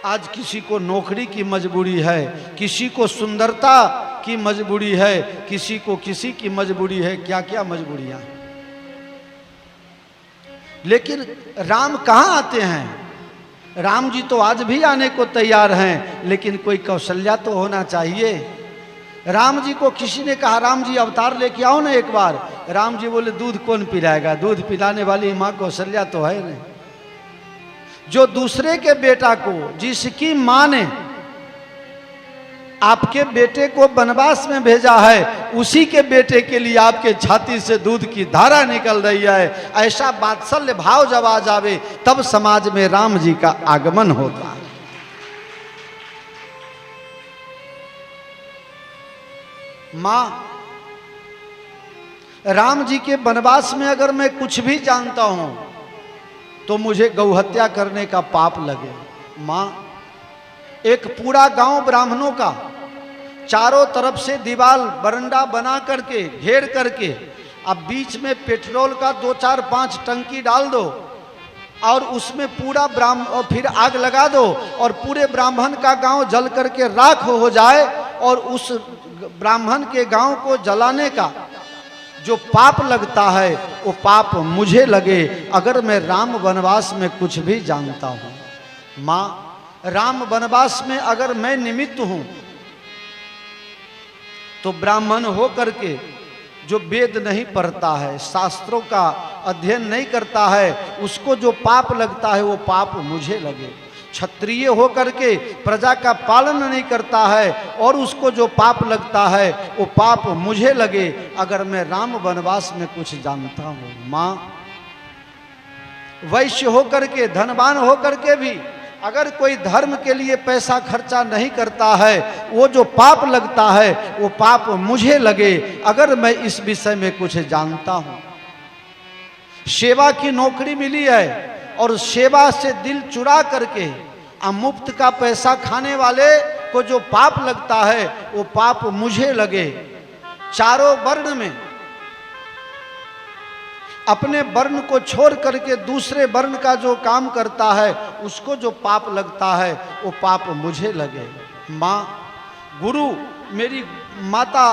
आज किसी को नौकरी की मजबूरी है, किसी को सुंदरता की मजबूरी है, किसी को किसी की मजबूरी है, क्या क्या मजबूरियां। लेकिन राम कहाँ आते हैं? राम जी तो आज भी आने को तैयार हैं, लेकिन कोई कौशल्या तो होना चाहिए। राम जी को किसी ने कहा राम जी अवतार लेके आओ ना एक बार। राम जी बोले दूध कौन पिलाएगा, दूध पिलाने वाली माँ कौशल्या तो है नहीं। जो दूसरे के बेटा को, जिसकी माँ ने आपके बेटे को वनवास में भेजा है, उसी के बेटे के लिए आपके छाती से दूध की धारा निकल रही है। ऐसा वात्सल्य भाव जब आ जावे तब समाज में राम जी का आगमन होता है। मां, राम जी के वनवास में अगर मैं कुछ भी जानता हूं तो मुझे गौहत्या करने का पाप लगे। मां, एक पूरा गांव ब्राह्मणों का चारों तरफ से दीवार बरंडा बना करके घेर करके, अब बीच में पेट्रोल का 2 4 5 टंकी डाल दो और उसमें पूरा और फिर आग लगा दो और पूरे ब्राह्मण का गांव जल करके राख हो जाए और उस ब्राह्मण के गांव को जलाने का जो पाप लगता है वो पाप मुझे लगे अगर मैं राम वनवास में कुछ भी जानता हूं। मां, राम वनवास में अगर मैं निमित्त हूं तो ब्राह्मण हो करके जो वेद नहीं पढ़ता है, शास्त्रों का अध्ययन नहीं करता है, उसको जो पाप लगता है वो पाप मुझे लगे। क्षत्रिय हो करके प्रजा का पालन नहीं करता है और उसको जो पाप लगता है वो पाप मुझे लगे अगर मैं राम वनवास में कुछ जानता हूं। मां, वैश्य हो करके, धनवान हो करके भी अगर कोई धर्म के लिए पैसा खर्चा नहीं करता है, वो जो पाप लगता है वो पाप मुझे लगे अगर मैं इस विषय में कुछ जानता हूं। सेवा की नौकरी मिली है और सेवा से दिल चुरा करके मुफ्त का पैसा खाने वाले को जो पाप लगता है वो पाप मुझे लगे। चारों वर्ण में अपने वर्ण को छोड़ करके दूसरे वर्ण का जो काम करता है उसको जो पाप लगता है वो पाप मुझे लगे। मां, गुरु मेरी माता,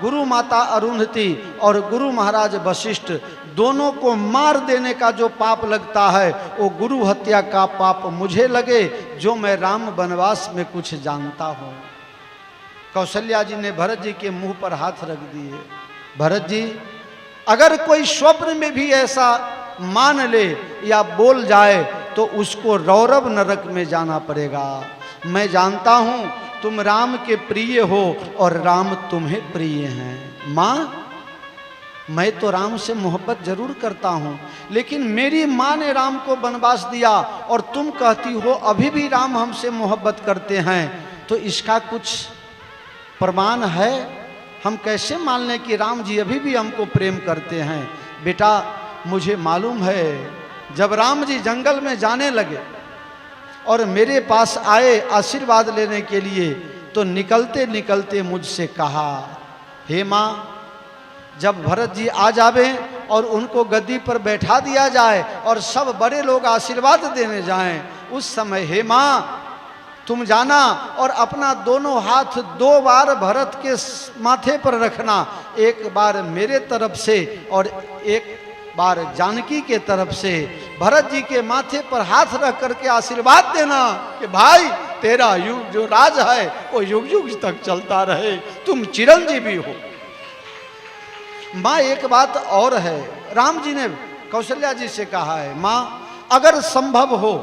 गुरु माता अरुंधति और गुरु महाराज वशिष्ठ दोनों को मार देने का जो पाप लगता है वो गुरु हत्या का पाप मुझे लगे जो मैं राम वनवास में कुछ जानता हूं। कौशल्या जी ने भरत जी के मुंह पर हाथ रख दिए। भरत जी, अगर कोई स्वप्न में भी ऐसा मान ले या बोल जाए तो उसको रौरव नरक में जाना पड़ेगा। मैं जानता हूं तुम राम के प्रिय हो और राम तुम्हें प्रिय हैं। मां, मैं तो राम से मोहब्बत जरूर करता हूं, लेकिन मेरी मां ने राम को वनवास दिया और तुम कहती हो अभी भी राम हमसे मोहब्बत करते हैं, तो इसका कुछ प्रमाण है? हम कैसे मान लें कि राम जी अभी भी हमको प्रेम करते हैं? बेटा, मुझे मालूम है जब राम जी जंगल में जाने लगे और मेरे पास आए आशीर्वाद लेने के लिए तो निकलते निकलते मुझसे कहा, हे मां, जब भरत जी आ जावे और उनको गद्दी पर बैठा दिया जाए और सब बड़े लोग आशीर्वाद देने जाएं, उस समय हे मां तुम जाना और अपना दोनों हाथ 2 बार भरत के माथे पर रखना, एक बार मेरे तरफ से और एक बार जानकी के तरफ से। भरत जी के माथे पर हाथ रख करके आशीर्वाद देना कि भाई तेरा युग जो राज है वो युग युग तक चलता रहे, तुम चिरंजीवी हो। मां, एक बात और है, राम जी ने कौशल्या जी से कहा है, मां अगर संभव हो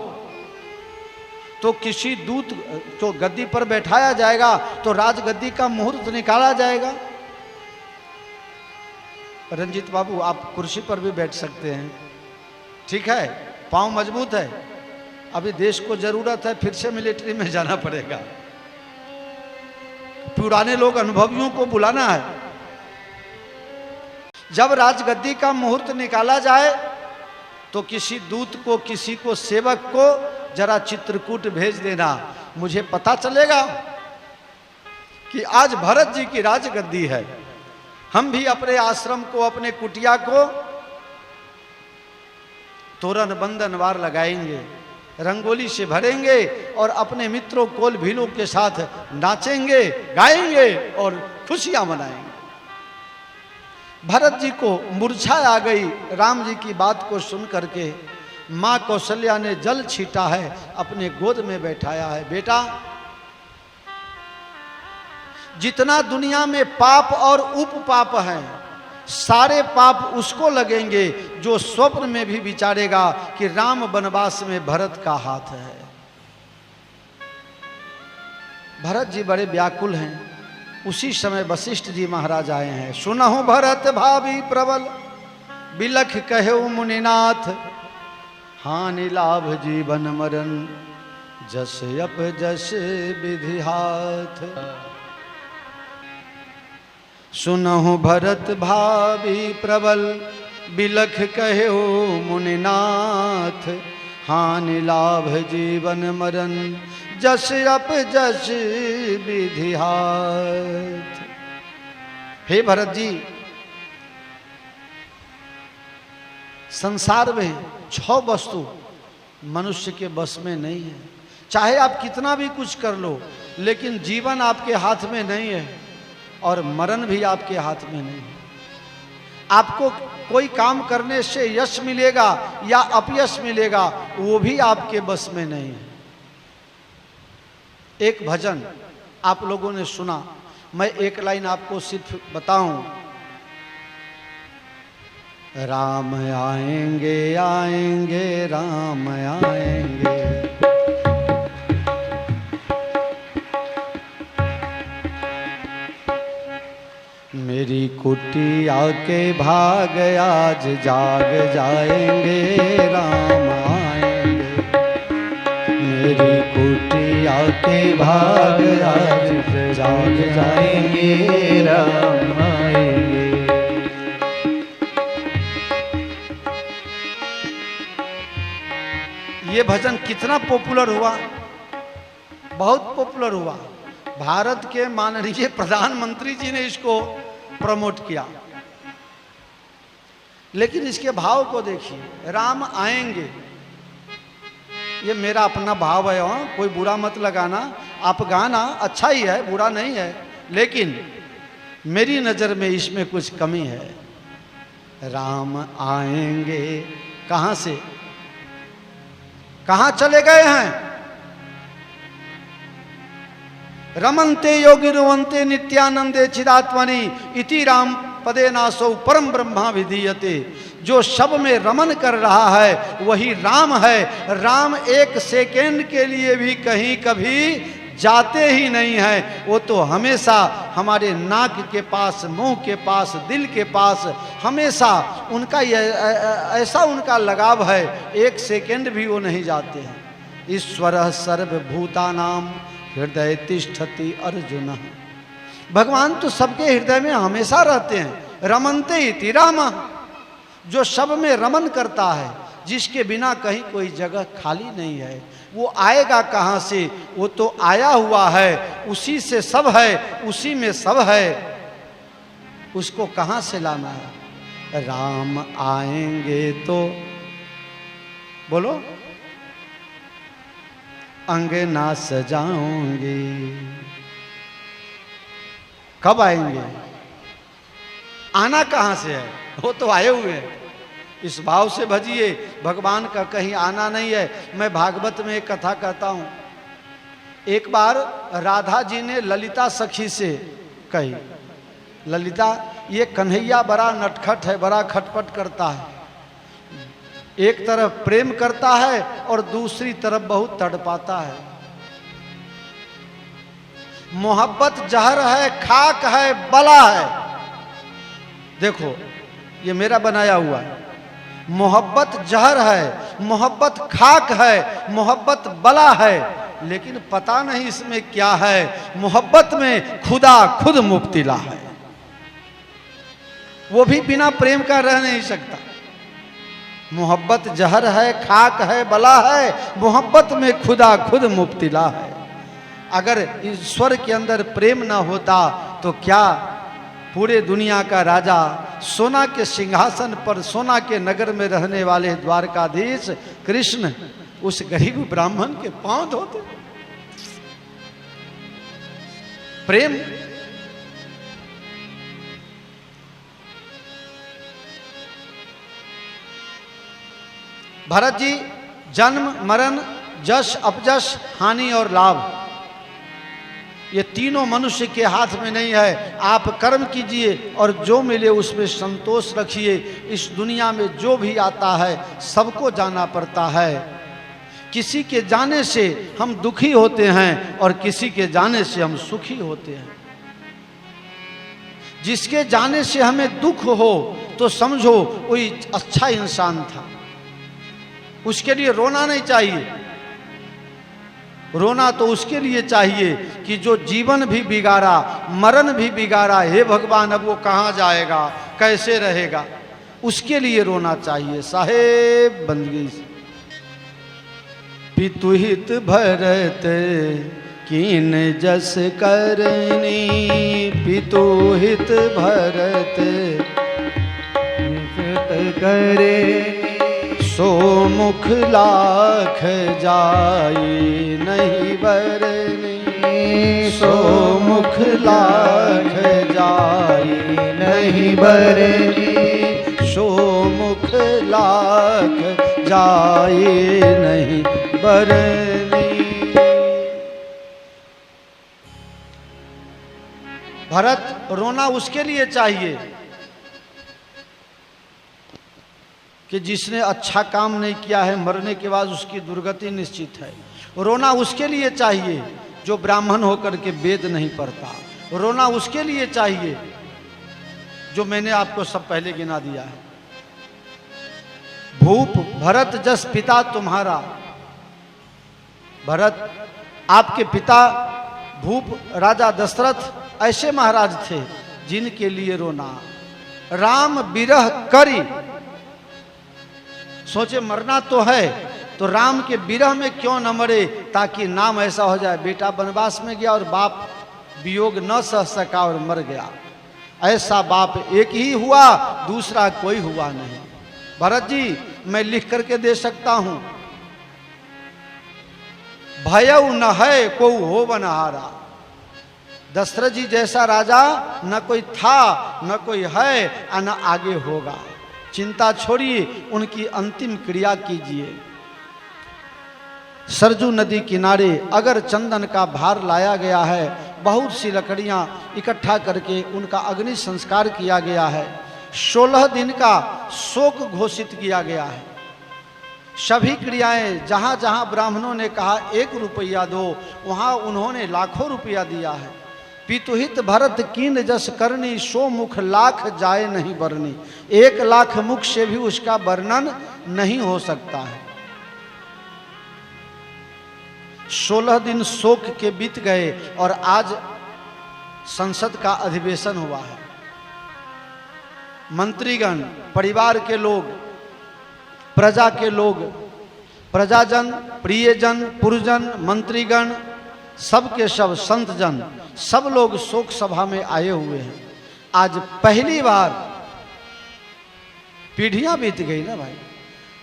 तो किसी दूत को गद्दी पर बैठाया जाएगा तो राजगद्दी का मुहूर्त निकाला जाएगा। रंजीत बाबू, आप कुर्सी पर भी बैठ सकते हैं, ठीक है, पांव मजबूत है, अभी देश को जरूरत है, फिर से मिलिट्री में जाना पड़ेगा, पुराने लोग अनुभवियों को बुलाना है। जब राजगद्दी का मुहूर्त निकाला जाए तो किसी दूत को, किसी को सेवक को जरा चित्रकूट भेज देना, मुझे पता चलेगा कि आज भरत जी की राजगद्दी है। हम भी अपने आश्रम को, अपने कुटिया को तोरण बंधन वार लगाएंगे, रंगोली से भरेंगे और अपने मित्रों कोल भीलों के साथ नाचेंगे, गाएंगे और खुशियां मनाएंगे। भरत जी को मूर्छा आ गई राम जी की बात को सुन करके। माँ कौशल्या ने जल छीटा है, अपने गोद में बैठाया है। बेटा, जितना दुनिया में पाप और उपपाप है, सारे पाप उसको लगेंगे जो स्वप्न में भी विचारेगा कि राम वनवास में भरत का हाथ है। भरत जी बड़े व्याकुल हैं। उसी समय वशिष्ठ जी महाराज आए हैं। सुनहु भरत भावी प्रबल, बिलख कहो मुनिनाथ, हानि लाभ जीवन मरण, जस अप जस विधि हाथ। सुनहु भरत भावी प्रबल, बिलख कहो मुनिनाथ, हानि लाभ जीवन मरण, जस अप जस विधि हाथ। हे भरत जी, संसार में 6 वस्तु मनुष्य के बस में नहीं है। चाहे आप कितना भी कुछ कर लो, लेकिन जीवन आपके हाथ में नहीं है और मरण भी आपके हाथ में नहीं है। आपको कोई काम करने से यश मिलेगा या अपयश मिलेगा, वो भी आपके बस में नहीं है। एक भजन आप लोगों ने सुना, मैं एक लाइन आपको सिर्फ बताऊं। राम आएंगे आएंगे राम आएंगे, मेरी कुटिया के भाग आज जाग जाएंगे, राम आएंगे, मेरी कुटिया के भाग आज जाग जाएंगे, राम आएंगे। ये भजन कितना पॉपुलर हुआ, बहुत पॉपुलर हुआ। भारत के माननीय प्रधानमंत्री जी ने इसको प्रमोट किया। लेकिन इसके भाव को देखिए, राम आएंगे, ये मेरा अपना भाव है, कोई बुरा मत लगाना। आप गाना अच्छा ही है, बुरा नहीं है, लेकिन मेरी नजर में इसमें कुछ कमी है। राम आएंगे कहां से, कहां चले गए हैं? रमन्ते योगिनुवन्ते नित्यानंदे चिदात्मनि इति राम पदे नासौ परम ब्रह्मा विधीयते। जो सब में रमन कर रहा है वही राम है। राम एक सेकेंड के लिए भी कहीं कभी जाते ही नहीं है, वो तो हमेशा हमारे नाक के पास, मुंह के पास, दिल के पास, हमेशा उनका ऐसा उनका लगाव है, एक सेकेंड भी वो नहीं जाते हैं। ईश्वरः सर्वभूतानां हृदय तिष्ठति अर्जुन। भगवान तो सबके हृदय में हमेशा रहते हैं। रमन्ते इति रामः, जो सब में रमन करता है, जिसके बिना कहीं कोई जगह खाली नहीं है। वो आएगा कहाँ से? वो तो आया हुआ है, उसी से सब है, उसी में सब है, उसको कहाँ से लाना है? राम आएंगे तो बोलो, अंगना सजाऊंगी। कब आएंगे? आना कहाँ से है? वो तो आए हुए हैं। इस भाव से भजिए, भगवान का कहीं आना नहीं है। मैं भागवत में एक कथा कहता हूँ। एक बार राधा जी ने ललिता सखी से कही, ललिता, ये कन्हैया बड़ा नटखट है, बड़ा खटपट करता है, एक तरफ प्रेम करता है और दूसरी तरफ बहुत तड़पाता है। मोहब्बत जहर है, खाक है, बला है। देखो, ये मेरा बनाया हुआ है। मोहब्बत जहर है, मोहब्बत खाक है, मोहब्बत बला है, लेकिन पता नहीं इसमें क्या है। मोहब्बत में खुदा खुद मुब्तिला है, वो भी बिना प्रेम का रह नहीं सकता। मोहब्बत जहर है, खाक है, बला है, मोहब्बत में खुदा खुद मुब्तिला है। अगर ईश्वर के अंदर प्रेम ना होता तो क्या पूरे दुनिया का राजा, सोना के सिंहासन पर, सोना के नगर में रहने वाले द्वारकाधीश कृष्ण, उस गरीब ब्राह्मण के पांव धोते। प्रेम। भरत जी, जन्म मरण, जश अपजश, हानि और लाभ, ये तीनों मनुष्य के हाथ में नहीं है। आप कर्म कीजिए और जो मिले उसमें संतोष रखिए। इस दुनिया में जो भी आता है सबको जाना पड़ता है। किसी के जाने से हम दुखी होते हैं और किसी के जाने से हम सुखी होते हैं। जिसके जाने से हमें दुख हो तो समझो कोई अच्छा इंसान था, उसके लिए रोना नहीं चाहिए। रोना तो उसके लिए चाहिए कि जो जीवन भी बिगाड़ा, मरण भी बिगाड़ा, हे भगवान अब वो कहाँ जाएगा, कैसे रहेगा, उसके लिए रोना चाहिए। साहेब बंदगी से पितुहित भरत कीन जस करनी, पितुहित भरत करे सो मुख लाख जाई नहीं बरनी, सो मुख लाख जाई नहीं बरनी, सो मुख लाख जाई नहीं बरनी। भरत, रोना उसके लिए चाहिए कि जिसने अच्छा काम नहीं किया है, मरने के बाद उसकी दुर्गति निश्चित है। रोना उसके लिए चाहिए जो ब्राह्मण होकर के वेद नहीं पढ़ता। रोना उसके लिए चाहिए जो मैंने आपको सब पहले गिना दिया है। भूप भरत जस पिता तुम्हारा। भरत, आपके पिता भूप राजा दशरथ ऐसे महाराज थे जिनके लिए रोना। राम बिरह करी, सोचे मरना तो है तो राम के विरह में क्यों न मरे, ताकि नाम ऐसा हो जाए बेटा वनवास में गया और बाप वियोग न सह सका और मर गया। ऐसा बाप एक ही हुआ, दूसरा कोई हुआ नहीं। भरत जी, मैं लिख करके दे सकता हूं, भयउ न है को हो बनहारा। दशरथ जी जैसा राजा न कोई था, न कोई है और न आगे होगा। चिंता छोड़िए, उनकी अंतिम क्रिया कीजिए। सरजू नदी किनारे अगर चंदन का भार लाया गया है, बहुत सी लकड़ियां इकट्ठा करके उनका अग्नि संस्कार किया गया है। 16 दिन का शोक घोषित किया गया है। सभी क्रियाएं जहां जहां ब्राह्मणों ने कहा 1 रुपया दो, वहां उन्होंने लाखों रुपया दिया है। पितुहित भरत कीन जस करनी, सो मुख लाख जाए नहीं बरनी। 1 लाख मुख से भी उसका वर्णन नहीं हो सकता है। 16 दिन शोक के बीत गए और आज संसद का अधिवेशन हुआ है। मंत्रीगण, परिवार के लोग, प्रजा के लोग, प्रजाजन, प्रियजन, पुरजन, मंत्रीगण, सब के सब संतजन, सब लोग शोक सभा में आए हुए हैं। आज पहली बार, पीढ़ियां बीत गई ना भाई,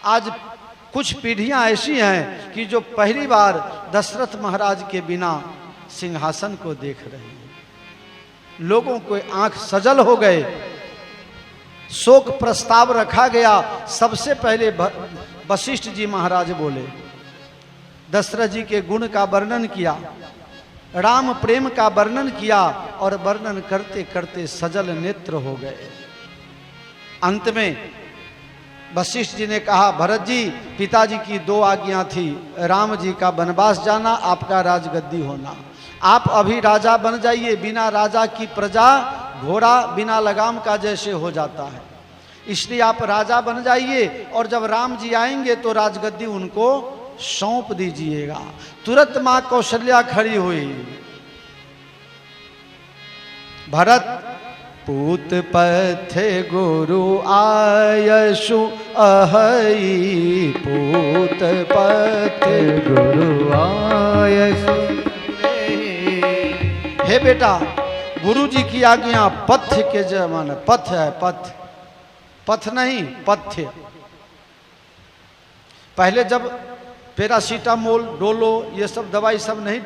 आज कुछ पीढ़ियां ऐसी हैं कि जो पहली बार दशरथ महाराज के बिना सिंहासन को देख रहे हैं। लोगों को आंख सजल हो गए। शोक प्रस्ताव रखा गया। सबसे पहले वशिष्ठ जी महाराज बोले, दशरथ जी के गुण का वर्णन किया, राम प्रेम का वर्णन किया और वर्णन करते करते सजल नेत्र हो गए। अंत में वशिष्ठ जी ने कहा, भरत जी, पिताजी की 2 आज्ञा थी, राम जी का वनवास जाना, आपका राजगद्दी होना। आप अभी राजा बन जाइए। बिना राजा की प्रजा घोड़ा बिना लगाम का जैसे हो जाता है, इसलिए आप राजा बन जाइए और जब राम जी आएंगे तो राजगद्दी उनको सौंप दीजिएगा। तुरंत मां कौशल्या खड़ी हुई। भरत, पूत पथे गुरु आयसु अहई, पूत पथे गुरु आयसु। हे बेटा, गुरु जी की आज्ञा पथ्य के जमाने, पथ है, पथ, पथ नहीं पथ्य। पहले जब पैरासीटामोल, डोलो, ये सब दवाई सब नहीं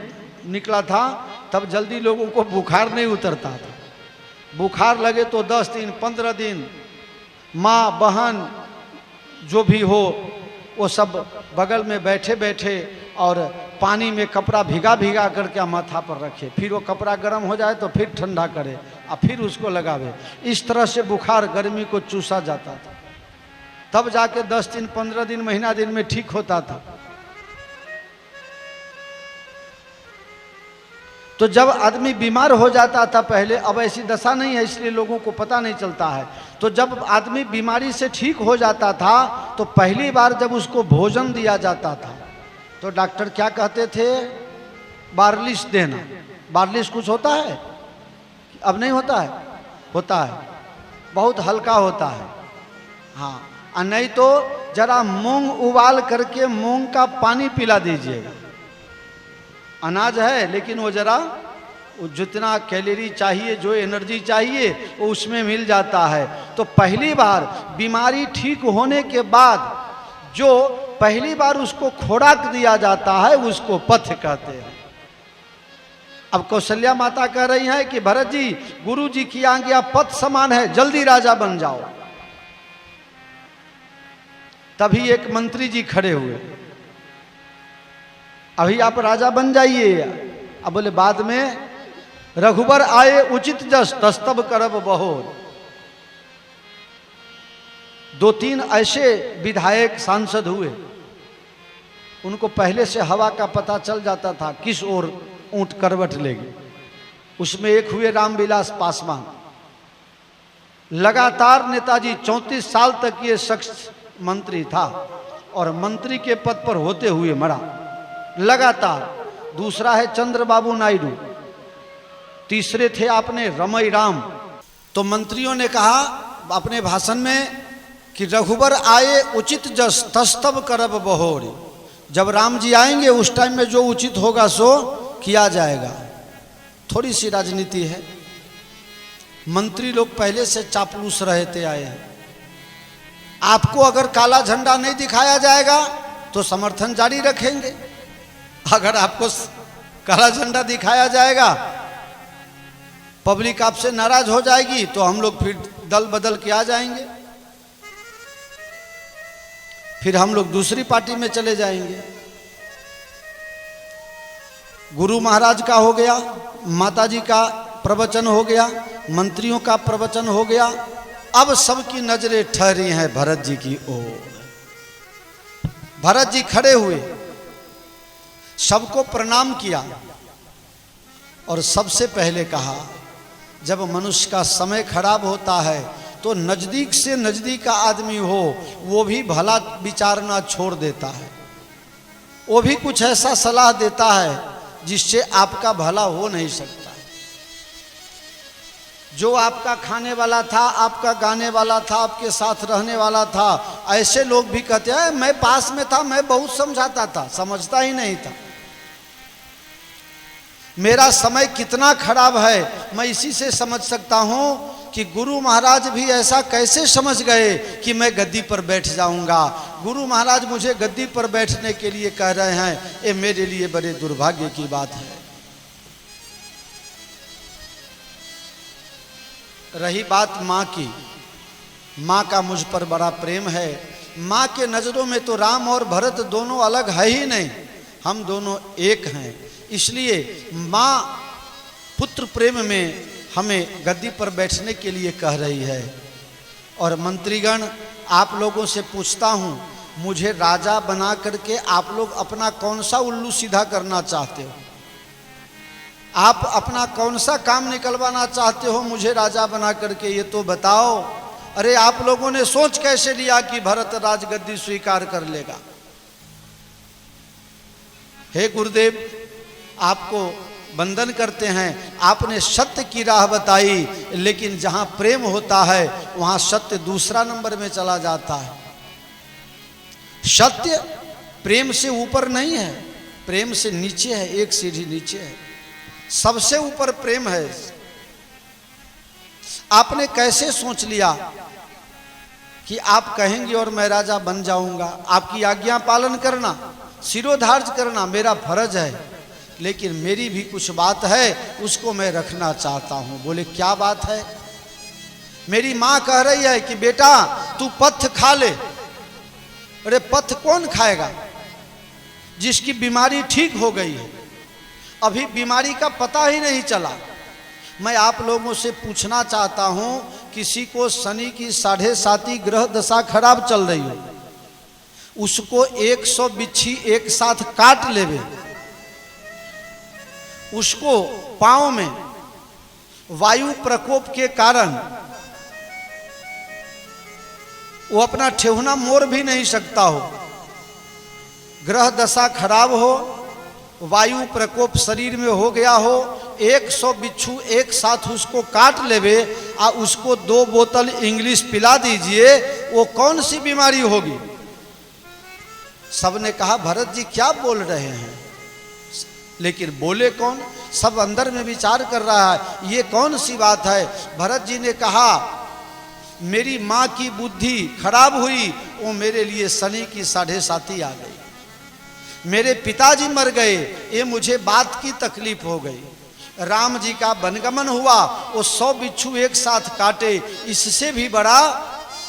निकला था, तब जल्दी लोगों को बुखार नहीं उतरता था। बुखार लगे तो 10 दिन 15 दिन माँ बहन जो भी हो वो सब बगल में बैठे बैठे और पानी में कपड़ा भिगा भिगा करके माथा पर रखे, फिर वो कपड़ा गर्म हो जाए तो फिर ठंडा करे और फिर उसको लगावे। इस तरह से बुखार गर्मी को चूसा जाता था, तब जाके 10 दिन 15 दिन महीना दिन में ठीक होता था। तो जब आदमी बीमार हो जाता था पहले, अब ऐसी दशा नहीं है इसलिए लोगों को पता नहीं चलता है। तो जब आदमी बीमारी से ठीक हो जाता था तो पहली बार जब उसको भोजन दिया जाता था तो डॉक्टर क्या कहते थे, बार्लिश देना। बार्लिश कुछ होता है? अब नहीं होता है? होता है, बहुत हल्का होता है। हाँ, और नहीं तो जरा मूंग उबाल करके मूंग का पानी पिला दीजिएगा। अनाज है लेकिन वो जरा जितना कैलोरी चाहिए, जो एनर्जी चाहिए वो उसमें मिल जाता है। तो पहली बार बीमारी ठीक होने के बाद जो पहली बार उसको खुराक दिया जाता है उसको पथ कहते हैं। अब कौशल्या माता कह रही हैं कि भरत जी, गुरु जी की आज्ञा पथ समान है, जल्दी राजा बन जाओ। तभी एक मंत्री जी खड़े हुए, अभी आप राजा बन जाइए। अब बोले बाद में रघुबर आए उचित जस तस्तब करब बहोर। 2-3 ऐसे विधायक सांसद हुए, उनको पहले से हवा का पता चल जाता था किस ओर ऊंट करवट लेगी। उसमें एक हुए रामविलास पासवान। लगातार नेताजी 34 साल तक ये शख्स मंत्री था और मंत्री के पद पर होते हुए मरा लगातार। दूसरा है चंद्रबाबू नायडू, तीसरे थे आपने रमई राम। तो मंत्रियों ने कहा अपने भाषण में कि रघुबर आए उचित जस तस्तब करब बहोर। जब राम जी आएंगे उस टाइम में जो उचित होगा सो किया जाएगा। थोड़ी सी राजनीति है, मंत्री लोग पहले से चापलूस रहते आए हैं। आपको अगर काला झंडा नहीं दिखाया जाएगा तो समर्थन जारी रखेंगे, अगर आपको काला झंडा दिखाया जाएगा पब्लिक आपसे नाराज हो जाएगी तो हम लोग फिर दल बदल के आ जाएंगे, फिर हम लोग दूसरी पार्टी में चले जाएंगे। गुरु महाराज का हो गया, माताजी का प्रवचन हो गया, मंत्रियों का प्रवचन हो गया, अब सबकी नजरें ठहरी हैं भरत जी की ओर। भरत जी खड़े हुए, सबको प्रणाम किया और सबसे पहले कहा जब मनुष्य का समय खराब होता है तो नजदीक से नजदीक का आदमी हो वो भी भला विचारना छोड़ देता है, वो भी कुछ ऐसा सलाह देता है जिससे आपका भला हो नहीं सकता। जो आपका खाने वाला था, आपका गाने वाला था, आपके साथ रहने वाला था, ऐसे लोग भी कहते हैं मैं पास में था, मैं बहुत समझाता था, समझता ही नहीं था। मेरा समय कितना खराब है मैं इसी से समझ सकता हूं कि गुरु महाराज भी ऐसा कैसे समझ गए कि मैं गद्दी पर बैठ जाऊंगा। गुरु महाराज मुझे गद्दी पर बैठने के लिए कह रहे हैं, ये मेरे लिए बड़े दुर्भाग्य की बात है। रही बात माँ की, माँ का मुझ पर बड़ा प्रेम है। माँ के नज़रों में तो राम और भरत दोनों अलग है ही नहीं, हम दोनों एक हैं। इसलिए माँ पुत्र प्रेम में हमें गद्दी पर बैठने के लिए कह रही है। और मंत्रीगण, आप लोगों से पूछता हूँ, मुझे राजा बना करके आप लोग अपना कौन सा उल्लू सीधा करना चाहते हो? आप अपना कौन सा काम निकलवाना चाहते हो मुझे राजा बना करके, ये तो बताओ। अरे आप लोगों ने सोच कैसे लिया कि भरत राजगद्दी स्वीकार कर लेगा? हे गुरुदेव, आपको वंदन करते हैं, आपने सत्य की राह बताई, लेकिन जहां प्रेम होता है वहां सत्य दूसरा नंबर में चला जाता है। सत्य प्रेम से ऊपर नहीं है, प्रेम से नीचे है, एक सीढ़ी नीचे है। सबसे ऊपर प्रेम है। आपने कैसे सोच लिया कि आप कहेंगे और मैं राजा बन जाऊंगा? आपकी आज्ञा पालन करना, सिरोधार्ज करना मेरा फर्ज है, लेकिन मेरी भी कुछ बात है, उसको मैं रखना चाहता हूं। बोले क्या बात है? मेरी मां कह रही है कि बेटा तू पत्थ खा ले। अरे पत्थ कौन खाएगा जिसकी बीमारी ठीक हो गई है, अभी बीमारी का पता ही नहीं चला। मैं आप लोगों से पूछना चाहता हूं, किसी को शनि की 7.5 ग्रह दशा खराब चल रही हो, उसको 100 बिच्छी एक साथ काट लेवे, उसको पांव में वायु प्रकोप के कारण वो अपना ठेहुना मोड़ भी नहीं सकता हो, ग्रह दशा खराब हो, वायु प्रकोप शरीर में हो गया हो, 100 बिच्छू एक साथ उसको काट लेवे और उसको 2 बोतल इंग्लिश पिला दीजिए, वो कौन सी बीमारी होगी? सबने कहा भरत जी क्या बोल रहे हैं, लेकिन बोले कौन? सब अंदर में विचार कर रहा है ये कौन सी बात है। भरत जी ने कहा मेरी माँ की बुद्धि खराब हुई, वो मेरे लिए शनि की 7.5 आ गई, मेरे पिताजी मर गए, ये मुझे बात की तकलीफ हो गई, राम जी का वनगमन हुआ, वो 100 बिच्छू एक साथ काटे, इससे भी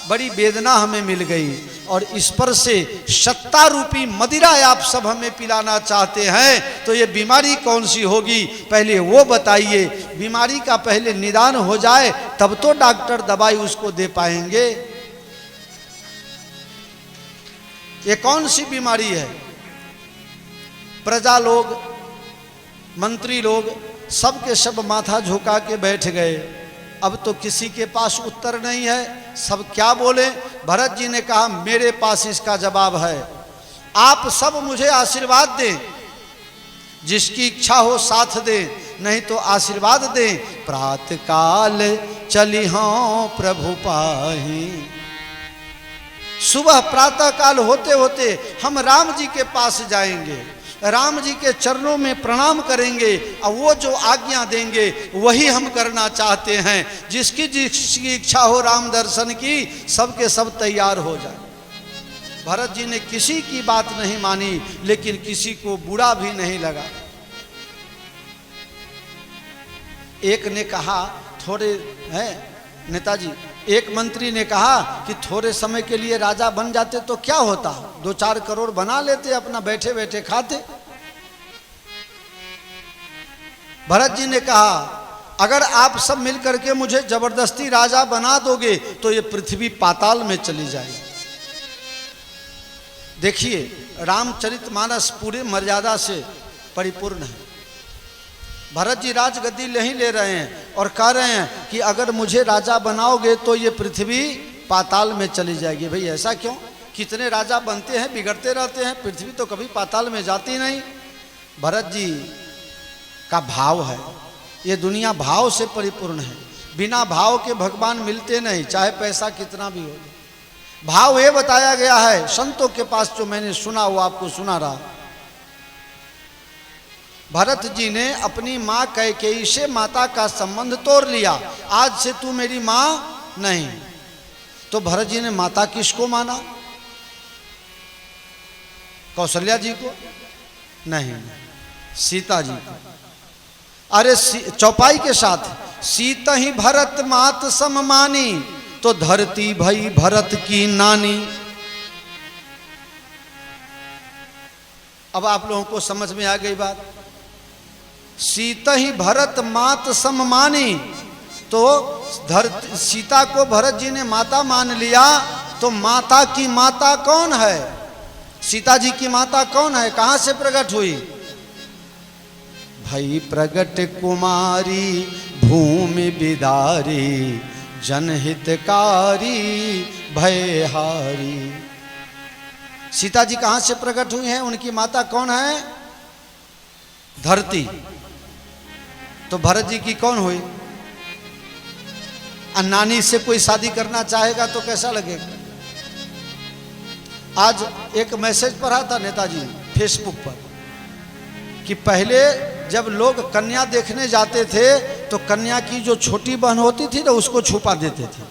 बड़ी वेदना हमें मिल गई, और इस पर से सत्ता रूपी मदिरा आप सब हमें पिलाना चाहते हैं, तो ये बीमारी कौन सी होगी पहले वो बताइए। बीमारी का पहले निदान हो जाए तब तो डॉक्टर दवाई उसको दे पाएंगे। ये कौन सी बीमारी है? प्रजा लोग, मंत्री लोग सब के सब माथा झुका के बैठ गए। अब तो किसी के पास उत्तर नहीं है, सब क्या बोले? भरत जी ने कहा मेरे पास इसका जवाब है, आप सब मुझे आशीर्वाद दें, जिसकी इच्छा हो साथ दें, नहीं तो आशीर्वाद दें। प्रातः काल चली हों प्रभु पाही, सुबह प्रातः काल होते होते हम राम जी के पास जाएंगे, राम जी के चरणों में प्रणाम करेंगे, और वो जो आज्ञा देंगे वही हम करना चाहते हैं। जिसकी जिसकी इच्छा हो राम दर्शन की, सबके सब तैयार हो जाए। भरत जी ने किसी की बात नहीं मानी, लेकिन किसी को बुरा भी नहीं लगा। एक ने कहा थोड़े हैं नेताजी, एक मंत्री ने कहा कि थोड़े समय के लिए राजा बन जाते तो क्या होता, 2-4 करोड़ बना लेते, अपना बैठे बैठे खाते। भरत जी ने कहा अगर आप सब मिलकर के मुझे जबरदस्ती राजा बना दोगे तो ये पृथ्वी पाताल में चली जाएगी। देखिए रामचरितमानस पूरे मर्यादा से परिपूर्ण है। भरत जी राजगद्दी नहीं ले रहे हैं और कह रहे हैं कि अगर मुझे राजा बनाओगे तो ये पृथ्वी पाताल में चली जाएगी। भाई ऐसा क्यों? कितने राजा बनते हैं, बिगड़ते रहते हैं, पृथ्वी तो कभी पाताल में जाती नहीं। भरत जी का भाव है, ये दुनिया भाव से परिपूर्ण है, बिना भाव के भगवान मिलते नहीं, चाहे पैसा कितना भी हो। भाव ये बताया गया है संतों के पास, जो मैंने सुना वो आपको सुना रहा। भरत जी ने अपनी माँ कैकेयी से माता का संबंध तोड़ लिया, आज से तू मेरी माँ नहीं। तो भरत जी ने माता किसको माना? कौशल्या जी को? नहीं, सीता जी को। अरे चौपाई के साथ सीता ही भरत मात सम मानी, तो धरती भई भरत की नानी। अब आप लोगों को समझ में आ गई बात। सीता ही भरत मात सम मानी, तो धरती, सीता को भरत जी ने माता मान लिया, तो माता की माता कौन है? सीता जी की माता कौन है? कहां से प्रकट हुई? भई प्रगट कुमारी भूमि बिदारी, जनहितकारी भयहारी। सीता जी कहां से प्रकट हुई हैं? उनकी माता कौन है? धरती। तो भरत जी की कौन हुई? नानी से कोई शादी करना चाहेगा तो कैसा लगेगा? आज एक मैसेज पढ़ा था नेताजी फेसबुक पर कि पहले जब लोग कन्या देखने जाते थे तो कन्या की जो छोटी बहन होती थी ना उसको छुपा देते थे,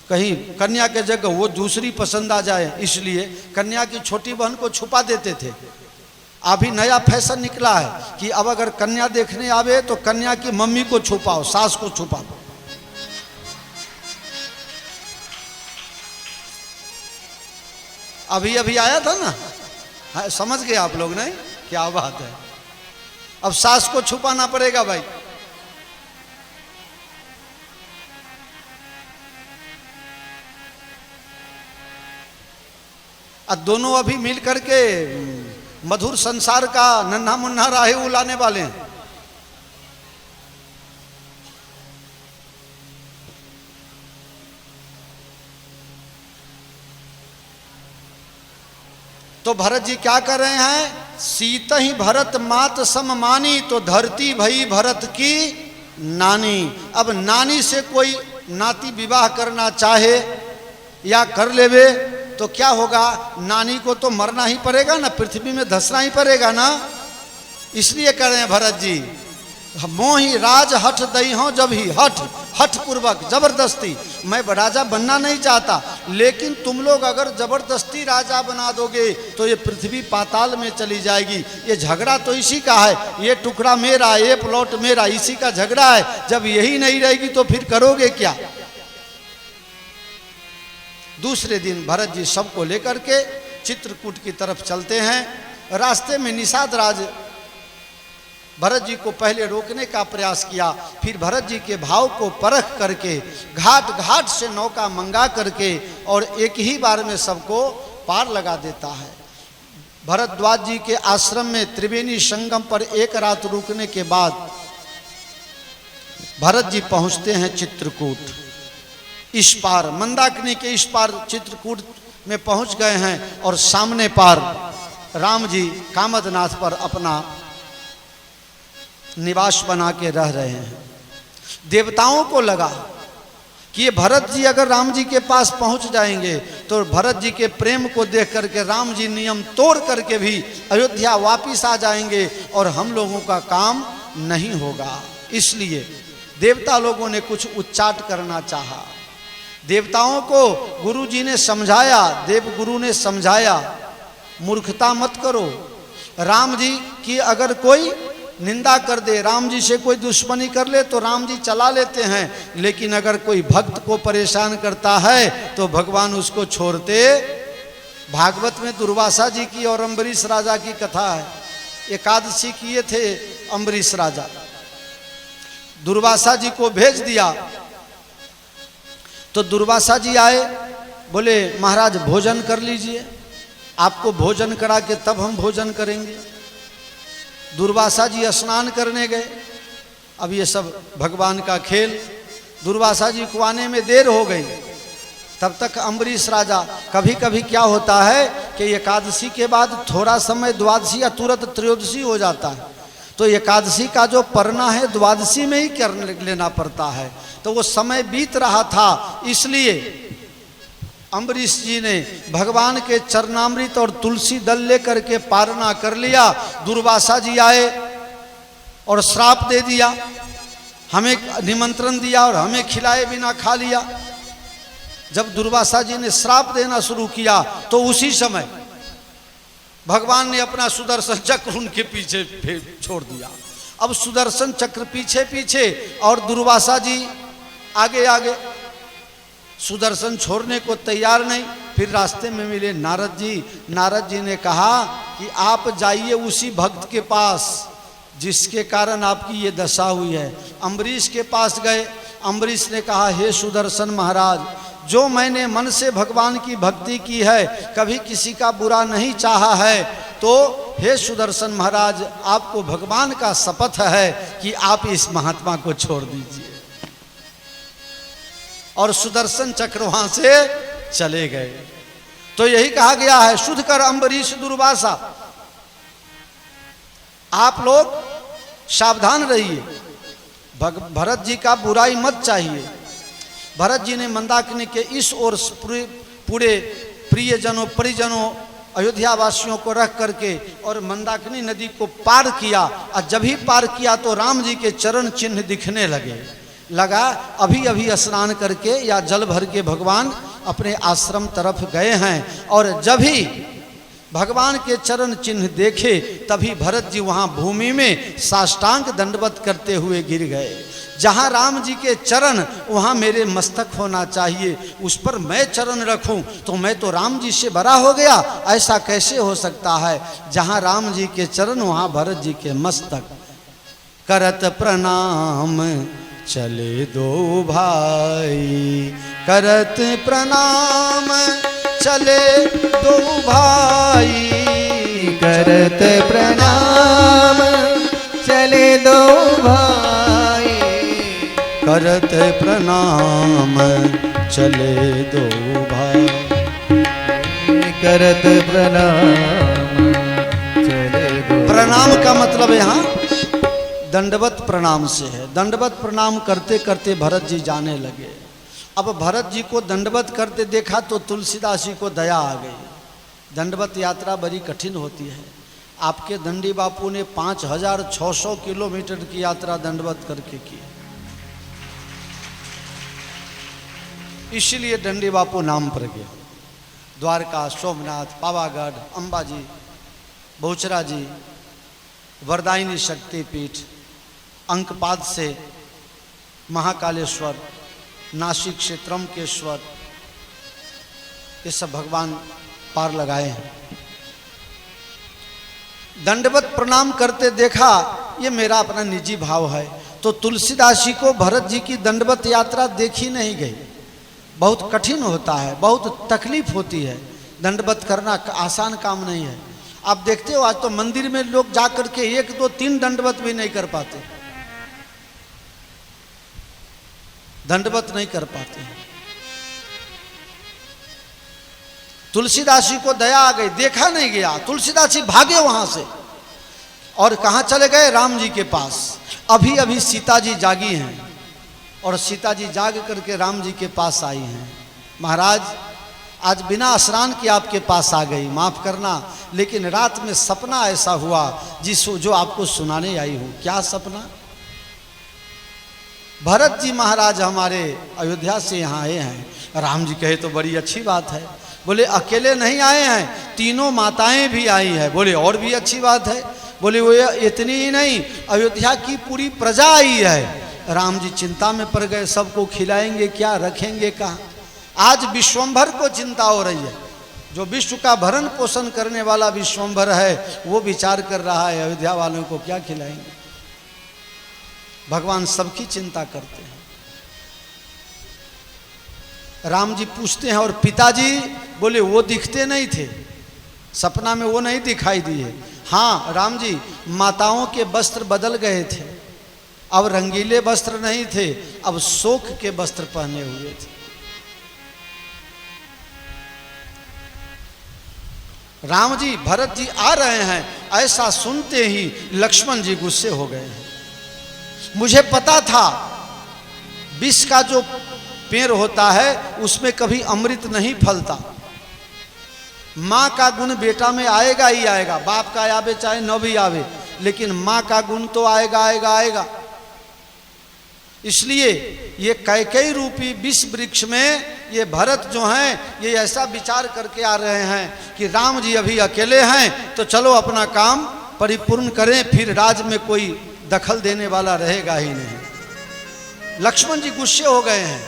कहीं कन्या के जगह वो दूसरी पसंद आ जाए, इसलिए कन्या की छोटी बहन को छुपा देते थे। अभी नया फैशन निकला है कि अब अगर कन्या देखने आवे तो कन्या की मम्मी को छुपाओ, सास को छुपाओ। अभी अभी आया था ना, हाँ, समझ गए आप लोग नहीं? क्या बात है, अब सास को छुपाना पड़ेगा भाई। अब दोनों अभी मिल करके मधुर संसार का नन्हा मुन्ना राहे उलाने वाले हैं। तो भरत जी क्या कर रहे हैं? सीत ही भरत मात सम मानी, तो धरती भई भरत की नानी। अब नानी से कोई नाती विवाह करना चाहे या कर लेवे तो क्या होगा? नानी को तो मरना ही पड़ेगा ना, पृथ्वी में धंसना ही पड़ेगा ना। इसलिए कर रहे हैं भरत जी, मोहि राज हठ दई हो, जब ही हठ पूर्वक जबरदस्ती। मैं राजा बनना नहीं चाहता, लेकिन तुम लोग अगर जबरदस्ती राजा बना दोगे तो ये पृथ्वी पाताल में चली जाएगी। ये झगड़ा तो इसी का है, ये टुकड़ा मेरा, ये प्लॉट मेरा, इसी का झगड़ा है। जब यही नहीं रहेगी तो फिर करोगे क्या? दूसरे दिन भरत जी सबको लेकर के चित्रकूट की तरफ चलते हैं। रास्ते में निषाद राज भरत जी को पहले रोकने का प्रयास किया, फिर भरत जी के भाव को परख करके घाट घाट से नौका मंगा करके और एक ही बार में सबको पार लगा देता है। भरद्वाज जी के आश्रम में त्रिवेणी संगम पर एक रात रुकने के बाद भरत जी पहुंचते हैं चित्रकूट। इस पार मंदाकिनी के इस पार चित्रकूट में पहुंच गए हैं और सामने पार राम जी कामदनाथ पर अपना निवास बना के रह रहे हैं। देवताओं को लगा कि ये भरत जी अगर राम जी के पास पहुंच जाएंगे तो भरत जी के प्रेम को देख करके राम जी नियम तोड़ करके भी अयोध्या वापिस आ जाएंगे और हम लोगों का काम नहीं होगा। इसलिए देवता लोगों ने कुछ उच्चाट करना चाहा। देवताओं को गुरु जी ने समझाया, देव गुरु ने समझाया, मूर्खता मत करो। राम जी की अगर कोई निंदा कर दे, राम जी से कोई दुश्मनी कर ले तो राम जी चला लेते हैं, लेकिन अगर कोई भक्त को परेशान करता है तो भगवान उसको छोड़ते। भागवत में दुर्वासा जी की और अम्बरीश राजा की कथा है। एकादशी किए थे अम्बरीश राजा, दुर्वासा जी को भेज दिया तो दुर्वासा जी आए, बोले महाराज भोजन कर लीजिए, आपको भोजन करा के तब हम भोजन करेंगे। दुर्वासा जी स्नान करने गए। अब ये सब भगवान का खेल। दुर्वासा जी को आने में देर हो गई, तब तक अम्बरीश राजा, कभी कभी क्या होता है कि एकादशी के बाद थोड़ा समय द्वादशी या तुरंत त्रयोदशी हो जाता है, तो एकादशी का जो पढ़ना है द्वादशी में ही कर लेना पड़ता है। तो वो समय बीत रहा था, इसलिए अम्बरीश जी ने भगवान के चरणामृत और तुलसी दल लेकर के पारना कर लिया। दुर्वासा जी आए और श्राप दे दिया, हमें निमंत्रण दिया और हमें खिलाए बिना खा लिया। जब दुर्वासा जी ने श्राप देना शुरू किया तो उसी समय भगवान ने अपना सुदर्शन चक्र उनके पीछे छोड़ दिया। अब सुदर्शन चक्र पीछे पीछे और दुर्वासा जी आगे आगे, सुदर्शन छोड़ने को तैयार नहीं। फिर रास्ते में मिले नारद जी। नारद जी ने कहा कि आप जाइए उसी भक्त के पास जिसके कारण आपकी ये दशा हुई है। अम्बरीश के पास गए। अम्बरीश ने कहा, हे सुदर्शन महाराज, जो मैंने मन से भगवान की भक्ति की है, कभी किसी का बुरा नहीं चाहा है, तो हे सुदर्शन महाराज, आपको भगवान का शपथ है कि आप इस महात्मा को छोड़ दीजिए। और सुदर्शन चक्र वहां से चले गए। तो यही कहा गया है, शुद्ध कर अम्बरीश दुर्वासा। आप लोग सावधान रहिए, भरत जी का बुराई मत चाहिए। भरत जी ने मंदाकिनी के इस ओर पूरे प्रियजनों परिजनों अयोध्या वासियों को रख करके और मंदाकिनी नदी को पार किया। और जब ही पार किया तो राम जी के चरण चिन्ह दिखने लगा। अभी अभी स्नान करके या जल भर के भगवान अपने आश्रम तरफ गए हैं। और जब ही भगवान के चरण चिन्ह देखे तभी भरत जी वहां भूमि में साष्टांग दंडवत करते हुए गिर गए। जहां राम जी के चरण वहां मेरे मस्तक होना चाहिए, उस पर मैं चरण रखूं तो मैं तो राम जी से बड़ा हो गया, ऐसा कैसे हो सकता है। जहां राम जी के चरण वहां भरत जी के मस्तक। करत प्रणाम चले दो भाई, करत प्रणाम चले दो भाई, करत प्रणाम चले दो भाई, करत प्रणाम चले दो भाई, करत प्रणाम चले दो। प्रणाम का मतलब यहाँ दंडवत प्रणाम से है। दंडवत प्रणाम करते करते भरत जी जाने लगे। अब भरत जी को दंडवत करते देखा तो तुलसीदास जी को दया आ गई। दंडवत यात्रा बड़ी कठिन होती है। आपके दंडी बापू ने 5600 किलोमीटर की यात्रा दंडवत करके की, इसलिए दंडी बापू नाम पर गया। द्वारका, सोमनाथ, पावागढ़, अंबाजी, बहुचरा जी, वरदायिनी शक्तिपीठ, अंकपाद से महाकालेश्वर, नासिक से त्रंबकेश्वर, ये सब भगवान पार लगाए हैं। दंडवत प्रणाम करते देखा, ये मेरा अपना निजी भाव है। तो तुलसीदास जी को भरत जी की दंडवत यात्रा देखी नहीं गई। बहुत कठिन होता है, बहुत तकलीफ होती है। दंडवत करना आसान काम नहीं है। आप देखते हो आज तो मंदिर में लोग जाकर के 1, 2, 3 दंडवत भी नहीं कर पाते, दंडवत नहीं कर पाते। तुलसीदास जी को दया आ गई, देखा नहीं गया। तुलसीदास जी भागे वहां से और कहां चले गए? राम जी के पास। अभी अभी सीता जी जागी हैं और सीता जी जाग करके राम जी के पास आई हैं। महाराज, आज बिना स्नान के आपके पास आ गई, माफ करना, लेकिन रात में सपना ऐसा हुआ जो आपको सुनाने आई हूं। क्या सपना? भरत जी महाराज हमारे अयोध्या से यहाँ आए हैं। राम जी कहे तो बड़ी अच्छी बात है। बोले अकेले नहीं आए हैं, तीनों माताएं भी आई हैं। बोले और भी अच्छी बात है। बोले वो इतनी ही नहीं, अयोध्या की पूरी प्रजा आई है। राम जी चिंता में पड़ गए, सबको खिलाएंगे क्या, रखेंगे कहाँ। आज विश्वंभर को चिंता हो रही है। जो विश्व का भरण पोषण करने वाला विश्वंभर है, वो विचार कर रहा है अयोध्या वालों को क्या खिलाएंगे। भगवान सबकी चिंता करते हैं। राम जी पूछते हैं और पिताजी? बोले वो दिखते नहीं थे, सपना में वो नहीं दिखाई दिए। हाँ राम जी, माताओं के वस्त्र बदल गए थे, अब रंगीले वस्त्र नहीं थे, अब शोक के वस्त्र पहने हुए थे। राम जी, भरत जी आ रहे हैं, ऐसा सुनते ही लक्ष्मण जी गुस्से हो गए हैं। मुझे पता था विष का जो पेड़ होता है उसमें कभी अमृत नहीं फलता। माँ का गुण बेटा में आएगा ही आएगा, बाप का आवे चाहे न भी आवे, लेकिन माँ का गुण तो आएगा आएगा आएगा। इसलिए ये कैकेयी रूपी विष वृक्ष में ये भरत जो हैं, ये ऐसा विचार करके आ रहे हैं कि राम जी अभी अकेले हैं तो चलो अपना काम परिपूर्ण करें, फिर राज में कोई दखल देने वाला रहेगा ही नहीं। लक्ष्मण जी गुस्से हो गए हैं,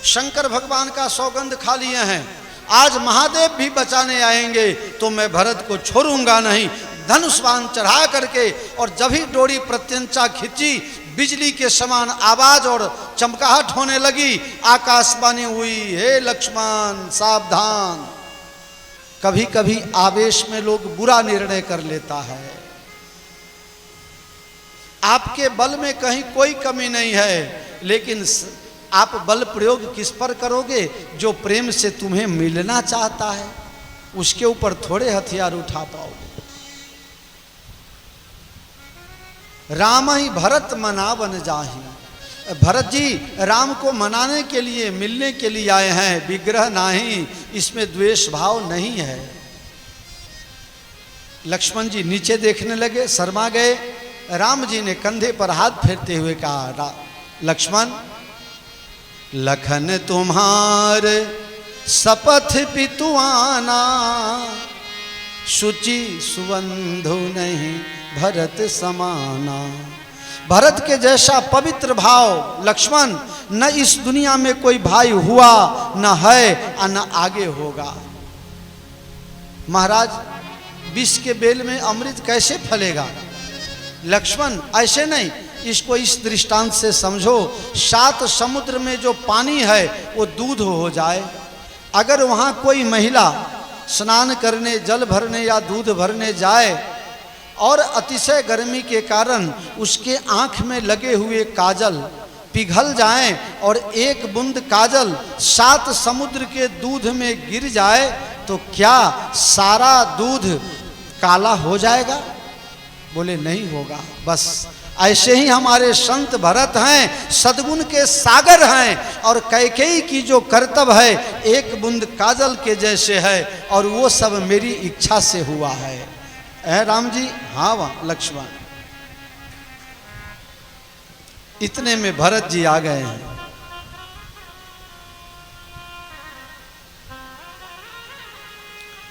शंकर भगवान का सौगंध खा लिए हैं, आज महादेव भी बचाने आएंगे तो मैं भरत को छोड़ूंगा नहीं। धनुष बाण चढ़ा करके और जब ही डोरी प्रत्यंचा खिंची, बिजली के समान आवाज और चमकाहट होने लगी, आकाशवाणी हुई, हे लक्ष्मण सावधान। कभी कभी आवेश में लोग बुरा निर्णय कर लेता है। आपके बल में कहीं कोई कमी नहीं है, लेकिन आप बल प्रयोग किस पर करोगे? जो प्रेम से तुम्हें मिलना चाहता है उसके ऊपर थोड़े हथियार उठा पाओगे। राम ही भरत मनावन जाहि। भरत जी राम को मनाने के लिए, मिलने के लिए आए हैं, विग्रह नहीं, इसमें द्वेष भाव नहीं है। लक्ष्मण जी नीचे देखने लगे, शर्मा गए। राम जी ने कंधे पर हाथ फेरते हुए कहा, लक्ष्मण, लखन तुम्हार शपथ पितुआना, शुचि सुबंधु नहीं भरत समाना। भरत के जैसा पवित्र भाव लक्ष्मण न इस दुनिया में कोई भाई हुआ, न है और न आगे होगा। महाराज, विष के बेल में अमृत कैसे फलेगा? लक्ष्मण ऐसे नहीं, इसको इस दृष्टांत से समझो। 7 समुद्र में जो पानी है वो दूध हो जाए। अगर वहाँ कोई महिला स्नान करने, जल भरने या दूध भरने जाए और अतिशय गर्मी के कारण उसके आँख में लगे हुए काजल पिघल जाएं और एक बूंद काजल 7 समुद्र के दूध में गिर जाए तो क्या सारा दूध काला हो जाएगा? बोले नहीं होगा। बस ऐसे ही हमारे संत भरत हैं, सद्गुण के सागर हैं और कैकेयी की जो कर्तव्य है एक बूंद काजल के जैसे है और वो सब मेरी इच्छा से हुआ है। राम जी? हाँ वहाँ लक्ष्मण। इतने में भरत जी आ गए हैं।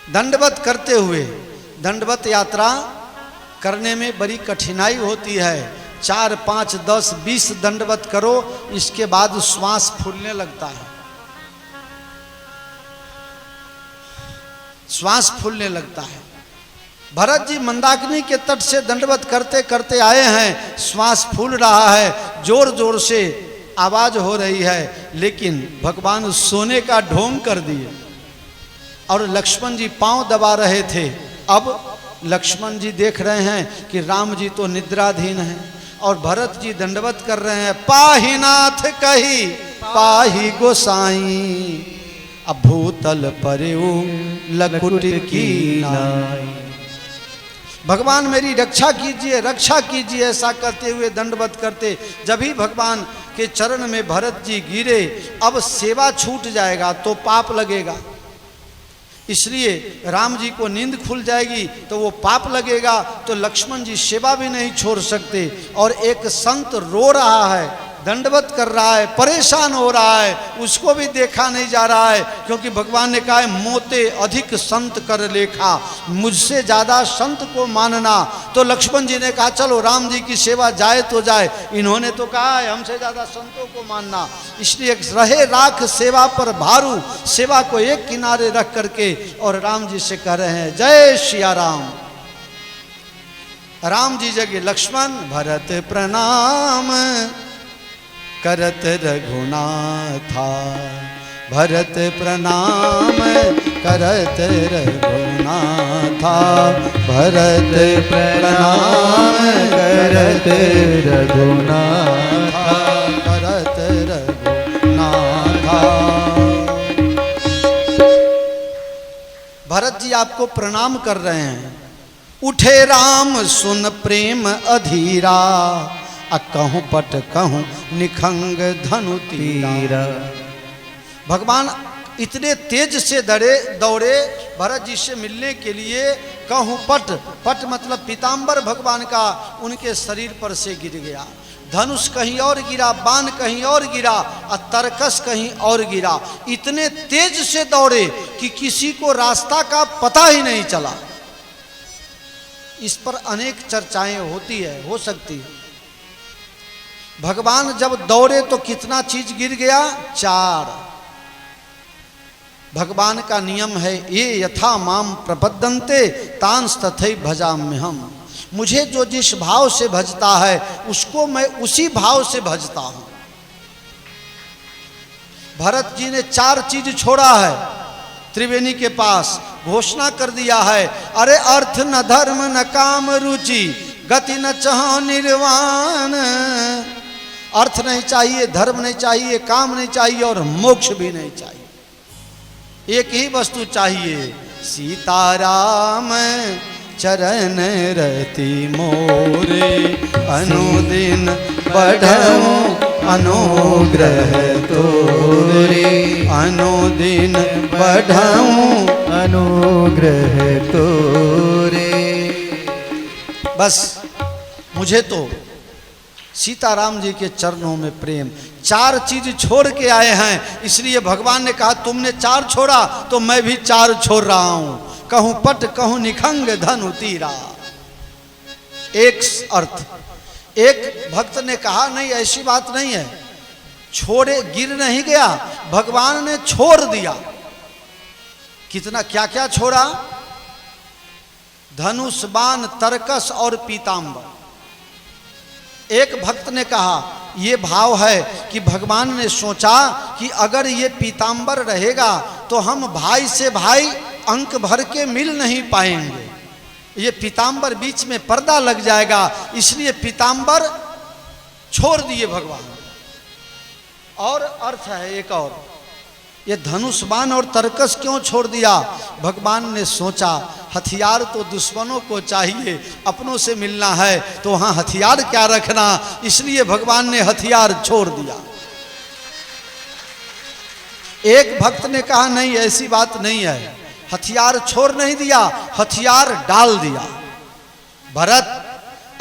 दंडवत करते हुए, दंडवत यात्रा करने में बड़ी कठिनाई होती है। 4, 5, 10, 20 दंडवत करो, इसके बाद श्वास फूलने लगता है, श्वास फूलने लगता है। भरत जी मंदाकिनी के तट से दंडवत करते करते आए हैं, श्वास फूल रहा है, जोर जोर से आवाज हो रही है, लेकिन भगवान सोने का ढोंग कर दिए और लक्ष्मण जी पांव दबा रहे थे। अब लक्ष्मण जी देख रहे हैं कि राम जी तो निद्राधीन हैं और भरत जी दंडवत कर रहे हैं। पाहि नाथ कही पाहि गोसाई, अब भूतल परेऊ लकुट की नाई। भगवान मेरी रक्षा कीजिए, रक्षा कीजिए, ऐसा करते हुए दंडवत करते जब ही भगवान के चरण में भरत जी गिरे। अब सेवा छूट जाएगा तो पाप लगेगा, इसलिए राम जी को नींद खुल जाएगी तो वो पाप लगेगा, तो लक्ष्मण जी सेवा भी नहीं छोड़ सकते। और एक संत रो रहा है, दंडवत कर रहा है, परेशान हो रहा है, उसको भी देखा नहीं जा रहा है, क्योंकि भगवान ने कहा है मोते अधिक संत कर लेखा, मुझसे ज़्यादा संत को मानना। तो लक्ष्मण जी ने कहा चलो राम जी की सेवा जाए तो जाए, इन्होंने तो कहा है हमसे ज़्यादा संतों को मानना, इसलिए रहे राख सेवा पर भारू, सेवा को एक किनारे रख करके और राम जी से कह रहे हैं जय सिया राम। राम जी जगे लक्ष्मण भरत प्रणाम करत रघुनाथा, भरत प्रणाम करत रघुनाथा, भरत प्रणाम करत रघुनाथा, करत रघुनाथा। भरत जी आपको प्रणाम कर रहे हैं। उठे राम सुन प्रेम अधीरा, कहूँ पट कहूँ निखंग धनु तीरा। भगवान इतने तेज से दौड़े भरत जी से मिलने के लिए। कहूँ पट, पट मतलब पीताम्बर भगवान का उनके शरीर पर से गिर गया। धनुष कहीं और गिरा, बाण कहीं और गिरा और तरकस कहीं और गिरा। इतने तेज से दौड़े कि किसी को रास्ता का पता ही नहीं चला। इस पर अनेक चर्चाएं होती है, हो सकती है। भगवान जब दौड़े तो कितना चीज गिर गया? 4। भगवान का नियम है ये यथा माम प्रपद्यन्ते तांस तथै भजाम्यहम्। मुझे जो जिस भाव से भजता है उसको मैं उसी भाव से भजता हूं। भरत जी ने 4 चीज छोड़ा है। त्रिवेणी के पास घोषणा कर दिया है, अरे अर्थ न धर्म न काम रुचि, गति न चाह निर्वाण। अर्थ नहीं चाहिए, धर्म नहीं चाहिए, काम नहीं चाहिए और मोक्ष भी नहीं चाहिए। एक ही वस्तु चाहिए, सीताराम चरण रति मोरे, अनुदिन बढ़ऊं अनुग्रह तोरे, अनुदिन बढ़ऊं अनुग्रह तोरे। बस मुझे तो सीताराम जी के चरणों में प्रेम। 4 चीज छोड़ के आए हैं, इसलिए भगवान ने कहा तुमने 4 छोड़ा तो मैं भी 4 छोड़ रहा हूं। कहूं पट कहूं निखंग धनु तीरा। एक अर्थ। एक भक्त ने कहा नहीं ऐसी बात नहीं है, छोड़े गिर नहीं गया, भगवान ने छोड़ दिया। कितना क्या क्या छोड़ा, धनुष बाण तरकस और पीतांबर। एक भक्त ने कहा ये भाव है कि भगवान ने सोचा कि अगर ये पीतांबर रहेगा तो हम भाई से भाई अंक भर के मिल नहीं पाएंगे, ये पीतांबर बीच में पर्दा लग जाएगा, इसलिए पीतांबर छोड़ दिए भगवान। और अर्थ है एक और, ये धनुष बाण और तरकस क्यों छोड़ दिया? भगवान ने सोचा हथियार तो दुश्मनों को चाहिए, अपनों से मिलना है तो वहां हथियार क्या रखना, इसलिए भगवान ने हथियार छोड़ दिया। एक भक्त ने कहा नहीं ऐसी बात नहीं है, हथियार छोड़ नहीं दिया, हथियार डाल दिया। भरत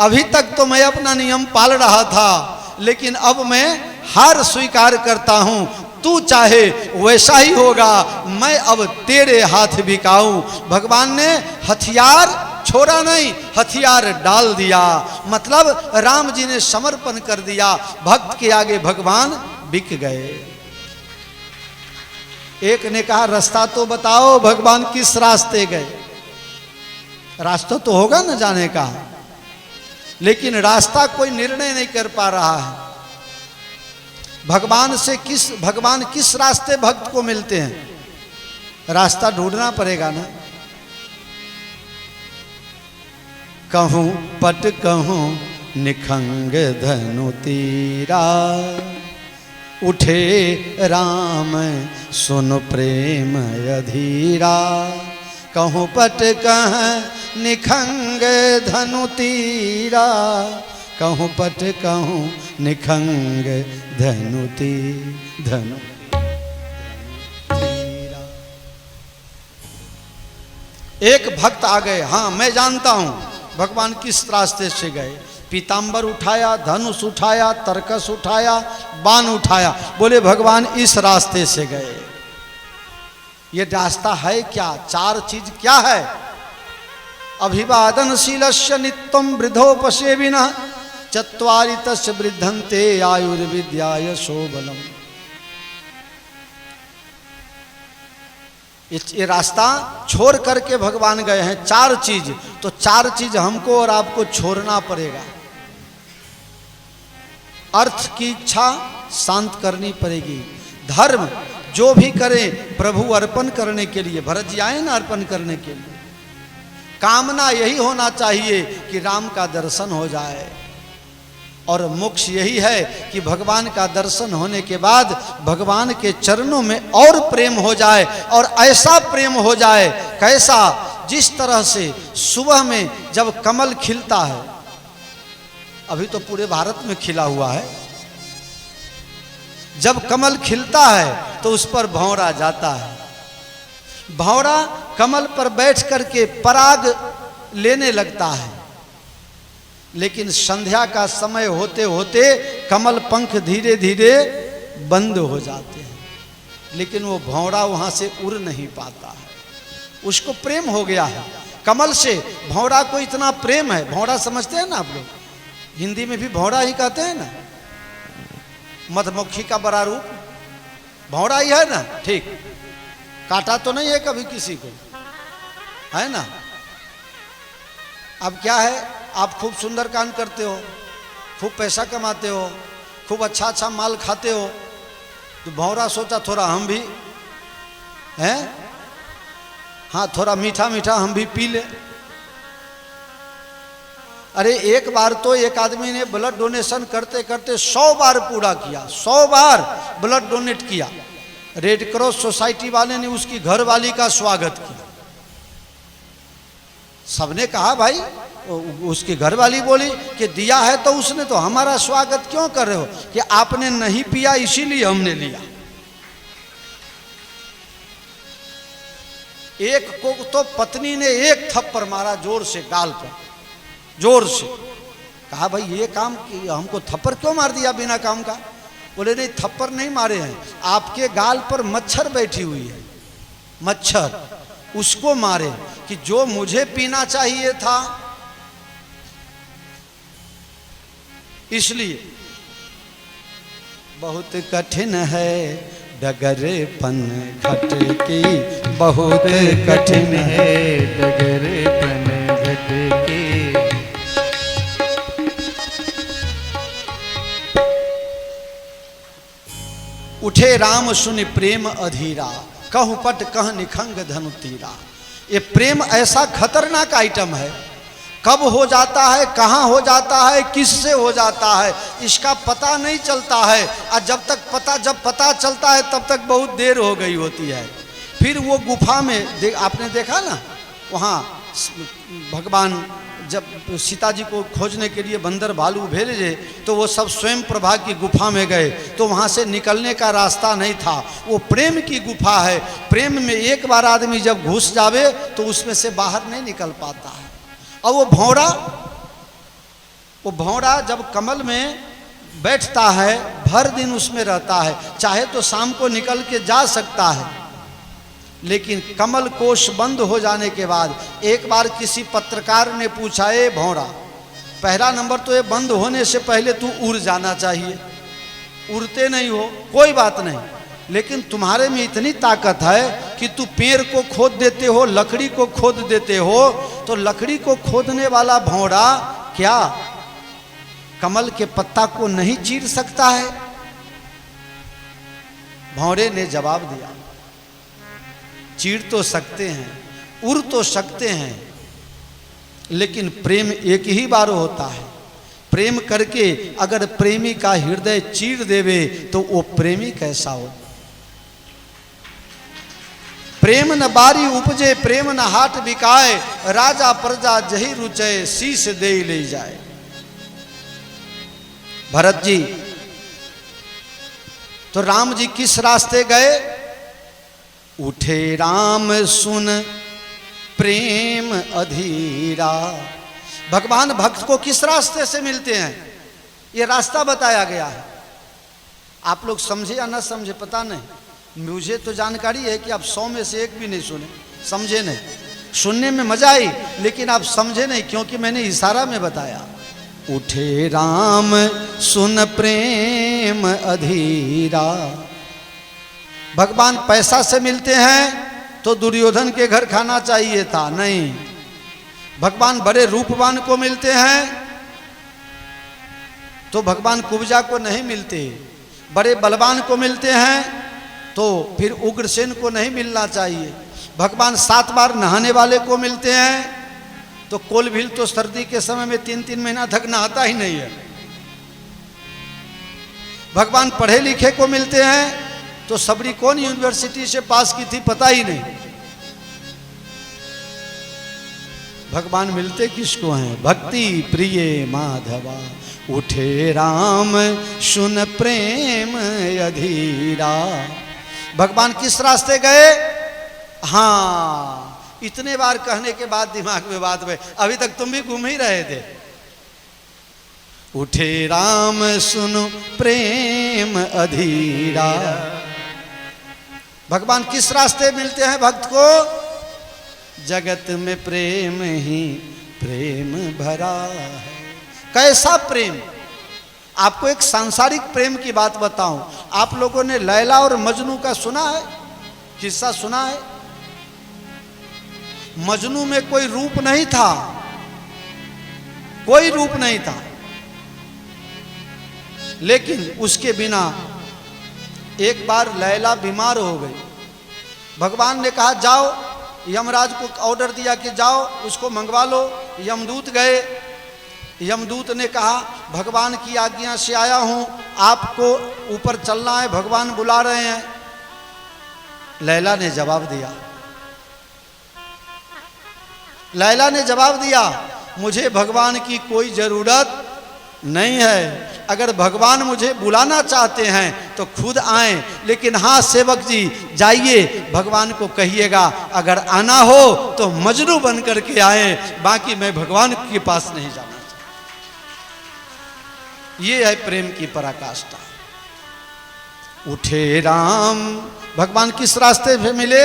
अभी तक तो मैं अपना नियम पाल रहा था, लेकिन अब मैं हार स्वीकार करता हूं, तू चाहे वैसा ही होगा, मैं अब तेरे हाथ बिकाऊं। भगवान ने हथियार छोड़ा नहीं, हथियार डाल दिया, मतलब राम जी ने समर्पण कर दिया, भक्त के आगे भगवान बिक गए। एक ने कहा रास्ता तो बताओ, भगवान किस रास्ते गए? रास्ता तो होगा ना जाने का, लेकिन रास्ता कोई निर्णय नहीं कर पा रहा है। भगवान किस रास्ते भक्त को मिलते हैं, रास्ता ढूंढना पड़ेगा ना। कहूं पट कहूं निखंग धनु तीरा, उठे राम सुन प्रेम अधीरा। कहूं पट कह निखंग धनु तीरा, कहूं पट कहूं निखंग धनु तीरा। एक भक्त आ गए, हाँ मैं जानता हूं भगवान किस रास्ते से गए। पीतांबर उठाया, धनुष उठाया, तरकस उठाया, बाण उठाया, बोले भगवान इस रास्ते से गए। ये रास्ता है क्या? चार चीज क्या है? अभिवादनशीलस्य नित्यं वृद्धोपसेविनः, चत्वारि तस्य वृद्धन्ते आयुर्विद्याय शोभनम। ये रास्ता छोड़ करके भगवान गए हैं, चार चीज। तो चार चीज हमको और आपको छोड़ना पड़ेगा। अर्थ की इच्छा शांत करनी पड़ेगी। धर्म जो भी करें प्रभु अर्पण करने के लिए, भरत जी आए ना अर्पण करने के लिए। कामना यही होना चाहिए कि राम का दर्शन हो जाए, और मोक्ष यही है कि भगवान का दर्शन होने के बाद भगवान के चरणों में और प्रेम हो जाए, और ऐसा प्रेम हो जाए कैसा, जिस तरह से सुबह में जब कमल खिलता है, अभी तो पूरे भारत में खिला हुआ है, जब कमल खिलता है तो उस पर भंवरा जाता है। भंवरा कमल पर बैठ करके पराग लेने लगता है, लेकिन संध्या का समय होते होते कमल पंख धीरे धीरे बंद हो जाते हैं, लेकिन वो भंवरा वहां से उड़ नहीं पाता है। उसको प्रेम हो गया है कमल से। भंवरा को इतना प्रेम है, भंवरा समझते हैं ना आप लोग, हिंदी में भी भंवरा ही कहते हैं ना, मधुमक्खी का बड़ा रूप भंवरा ही है ना। ठीक, काटा तो नहीं है कभी किसी को, है ना। अब क्या है, आप खूब सुंदर काम करते हो, खूब पैसा कमाते हो, खूब अच्छा अच्छा माल खाते हो, तो भंवरा सोचा थोड़ा हम भी हैं, हाँ थोड़ा मीठा मीठा हम भी पी ले। अरे एक बार तो एक आदमी ने ब्लड डोनेशन करते करते 100 बार पूरा किया, 100 बार ब्लड डोनेट किया। रेड क्रॉस सोसाइटी वाले ने उसकी घरवाली का स्वागत किया। सबने कहा भाई, उसकी घरवाली बोली कि दिया है तो उसने, तो हमारा स्वागत क्यों कर रहे हो? कि आपने नहीं पिया इसीलिए हमने लिया। एक को तो पत्नी ने एक थप्पड़ मारा जोर से गाल पर, जोर से। कहा भाई ये काम हमको थप्पड़ क्यों मार दिया बिना काम का? बोले नहीं थप्पड़ नहीं मारे हैं, आपके गाल पर मच्छर बैठी हुई है, मच्छर। उसको मारे कि जो मुझे पीना चाहिए था। इसलिए बहुत कठिन है डगर पन घट की, बहुत कठिन है डगर पन घट की। उठे राम सुनि प्रेम अधीरा, कहु पट कह निखंग धनु तीरा। ये प्रेम ऐसा खतरनाक आइटम है, कब हो जाता है, कहाँ हो जाता है, किससे हो जाता है, इसका पता नहीं चलता है। और जब पता चलता है तब तक बहुत देर हो गई होती है। फिर वो गुफा में आपने देखा ना, वहाँ भगवान जब सीता जी को खोजने के लिए बंदर भालू भेजे तो वो सब स्वयं प्रभा की गुफा में गए, तो वहाँ से निकलने का रास्ता नहीं था। वो प्रेम की गुफा है, प्रेम में एक बार आदमी जब घुस जावे तो उसमें से बाहर नहीं निकल पाता है। और वो भौरा जब कमल में बैठता है भर दिन उसमें रहता है, चाहे तो शाम को निकल के जा सकता है, लेकिन कमल कोश बंद हो जाने के बाद एक बार किसी पत्रकार ने पूछा, ए भौरा, पहला नंबर तो ये बंद होने से पहले तू उड़ जाना चाहिए, उड़ते नहीं हो, कोई बात नहीं, लेकिन तुम्हारे में इतनी ताकत है कि तू पेड़ को खोद देते हो, लकड़ी को खोद देते हो, तो लकड़ी को खोदने वाला भौरा क्या कमल के पत्ता को नहीं चीर सकता है? भौरे ने जवाब दिया, चीर तो सकते हैं, उड़ तो सकते हैं, लेकिन प्रेम एक ही बार होता है। प्रेम करके अगर प्रेमी का हृदय चीर देवे तो वो प्रेमी कैसा हो? प्रेम न बारी उपजे, प्रेम न हाट बिकाए, राजा प्रजा जही रुचय, शीश दे ले जाए। भरत जी तो राम जी किस रास्ते गए? उठे राम सुन प्रेम अधीरा। भगवान भक्त को किस रास्ते से मिलते हैं ये रास्ता बताया गया है। आप लोग समझे या ना समझे पता नहीं, मुझे तो जानकारी है कि आप 100 में से एक भी नहीं सुने, समझे नहीं। सुनने में मजा आई लेकिन आप समझे नहीं, क्योंकि मैंने इशारा में बताया। उठे राम सुन प्रेम अधीरा। भगवान पैसा से मिलते हैं तो दुर्योधन के घर खाना चाहिए था, नहीं। भगवान बड़े रूपवान को मिलते हैं तो भगवान कुब्जा को नहीं मिलते, बड़े बलवान को मिलते हैं तो फिर उग्रसेन को नहीं मिलना चाहिए। भगवान 7 बार नहाने वाले को मिलते हैं तो कोलभील तो सर्दी के समय में 3-3 महीना तक नहाता ही नहीं है। भगवान पढ़े लिखे को मिलते हैं तो सबरी कौन यूनिवर्सिटी से पास की थी पता ही नहीं। भगवान मिलते किसको हैं? भक्ति प्रिय माधवा। उठे राम सुन प्रेम अधीरा। भगवान किस रास्ते गए? हाँ, इतने बार कहने के बाद दिमाग में बात हुई, अभी तक तुम भी घूम ही रहे थे। उठे राम सुनो प्रेम अधीरा। भगवान किस रास्ते मिलते हैं भक्त को? जगत में प्रेम ही प्रेम भरा है। कैसा प्रेम? आपको एक सांसारिक प्रेम की बात बताऊं। आप लोगों ने लैला और मजनू का सुना है, किस्सा सुना है? मजनू में कोई रूप नहीं था, कोई रूप नहीं था, लेकिन उसके बिना एक बार लैला बीमार हो गई। भगवान ने कहा जाओ, यमराज को ऑर्डर दिया कि जाओ उसको मंगवा लो। यमदूत गए, यमदूत ने कहा भगवान की आज्ञा से आया हूं, आपको ऊपर चलना है, भगवान बुला रहे हैं। लैला ने जवाब दिया, लैला ने जवाब दिया मुझे भगवान की कोई जरूरत नहीं है। अगर भगवान मुझे बुलाना चाहते हैं तो खुद आएं, लेकिन हाँ सेवक जी जाइए, भगवान को कहिएगा अगर आना हो तो मजनू बन करके आए, बाकी मैं भगवान के पास नहीं जाना चाहता। ये है प्रेम की पराकाष्ठा। उठे राम। भगवान किस रास्ते पे मिले?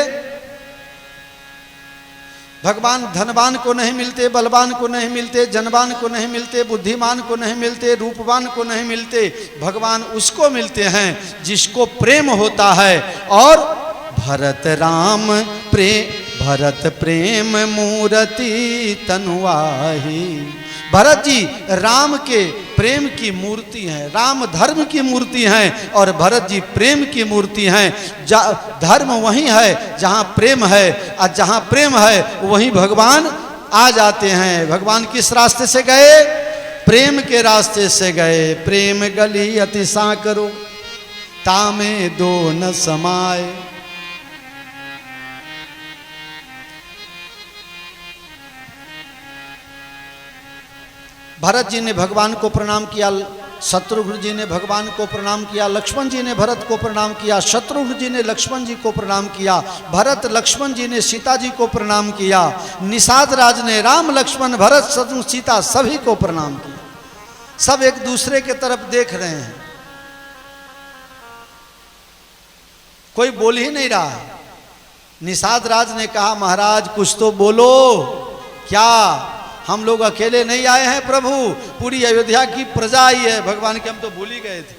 भगवान धनवान को नहीं मिलते, बलवान को नहीं मिलते, जनवान को नहीं मिलते, बुद्धिमान को नहीं मिलते, रूपवान को नहीं मिलते। भगवान उसको मिलते हैं जिसको प्रेम होता है। और भरत प्रेम मूर्ति तनुआही। भरत जी राम के प्रेम की मूर्ति हैं, राम धर्म की मूर्ति हैं और भरत जी प्रेम की मूर्ति हैं। धर्म वही है जहाँ प्रेम है, और जहाँ प्रेम है वहीं भगवान आ जाते हैं। भगवान किस रास्ते से गए? प्रेम के रास्ते से गए। प्रेम गली अति साकरो तामे दो न समाए। भरत जी ने भगवान को प्रणाम किया, शत्रुघ्न जी ने भगवान को प्रणाम किया, लक्ष्मण जी ने भरत को प्रणाम किया, शत्रुघ्न जी ने लक्ष्मण जी को प्रणाम किया, भरत लक्ष्मण जी ने सीता जी को प्रणाम किया, निषाद राज ने राम लक्ष्मण भरत शत्रुघ्न सीता सभी को प्रणाम किया। सब एक दूसरे के तरफ देख रहे हैं, कोई बोल ही नहीं रहा है। निषाद राज ने कहा महाराज कुछ तो बोलो, क्या हम लोग अकेले नहीं आए हैं प्रभु, पूरी अयोध्या की प्रजा आई है। भगवान के हम तो भूल ही गए थे।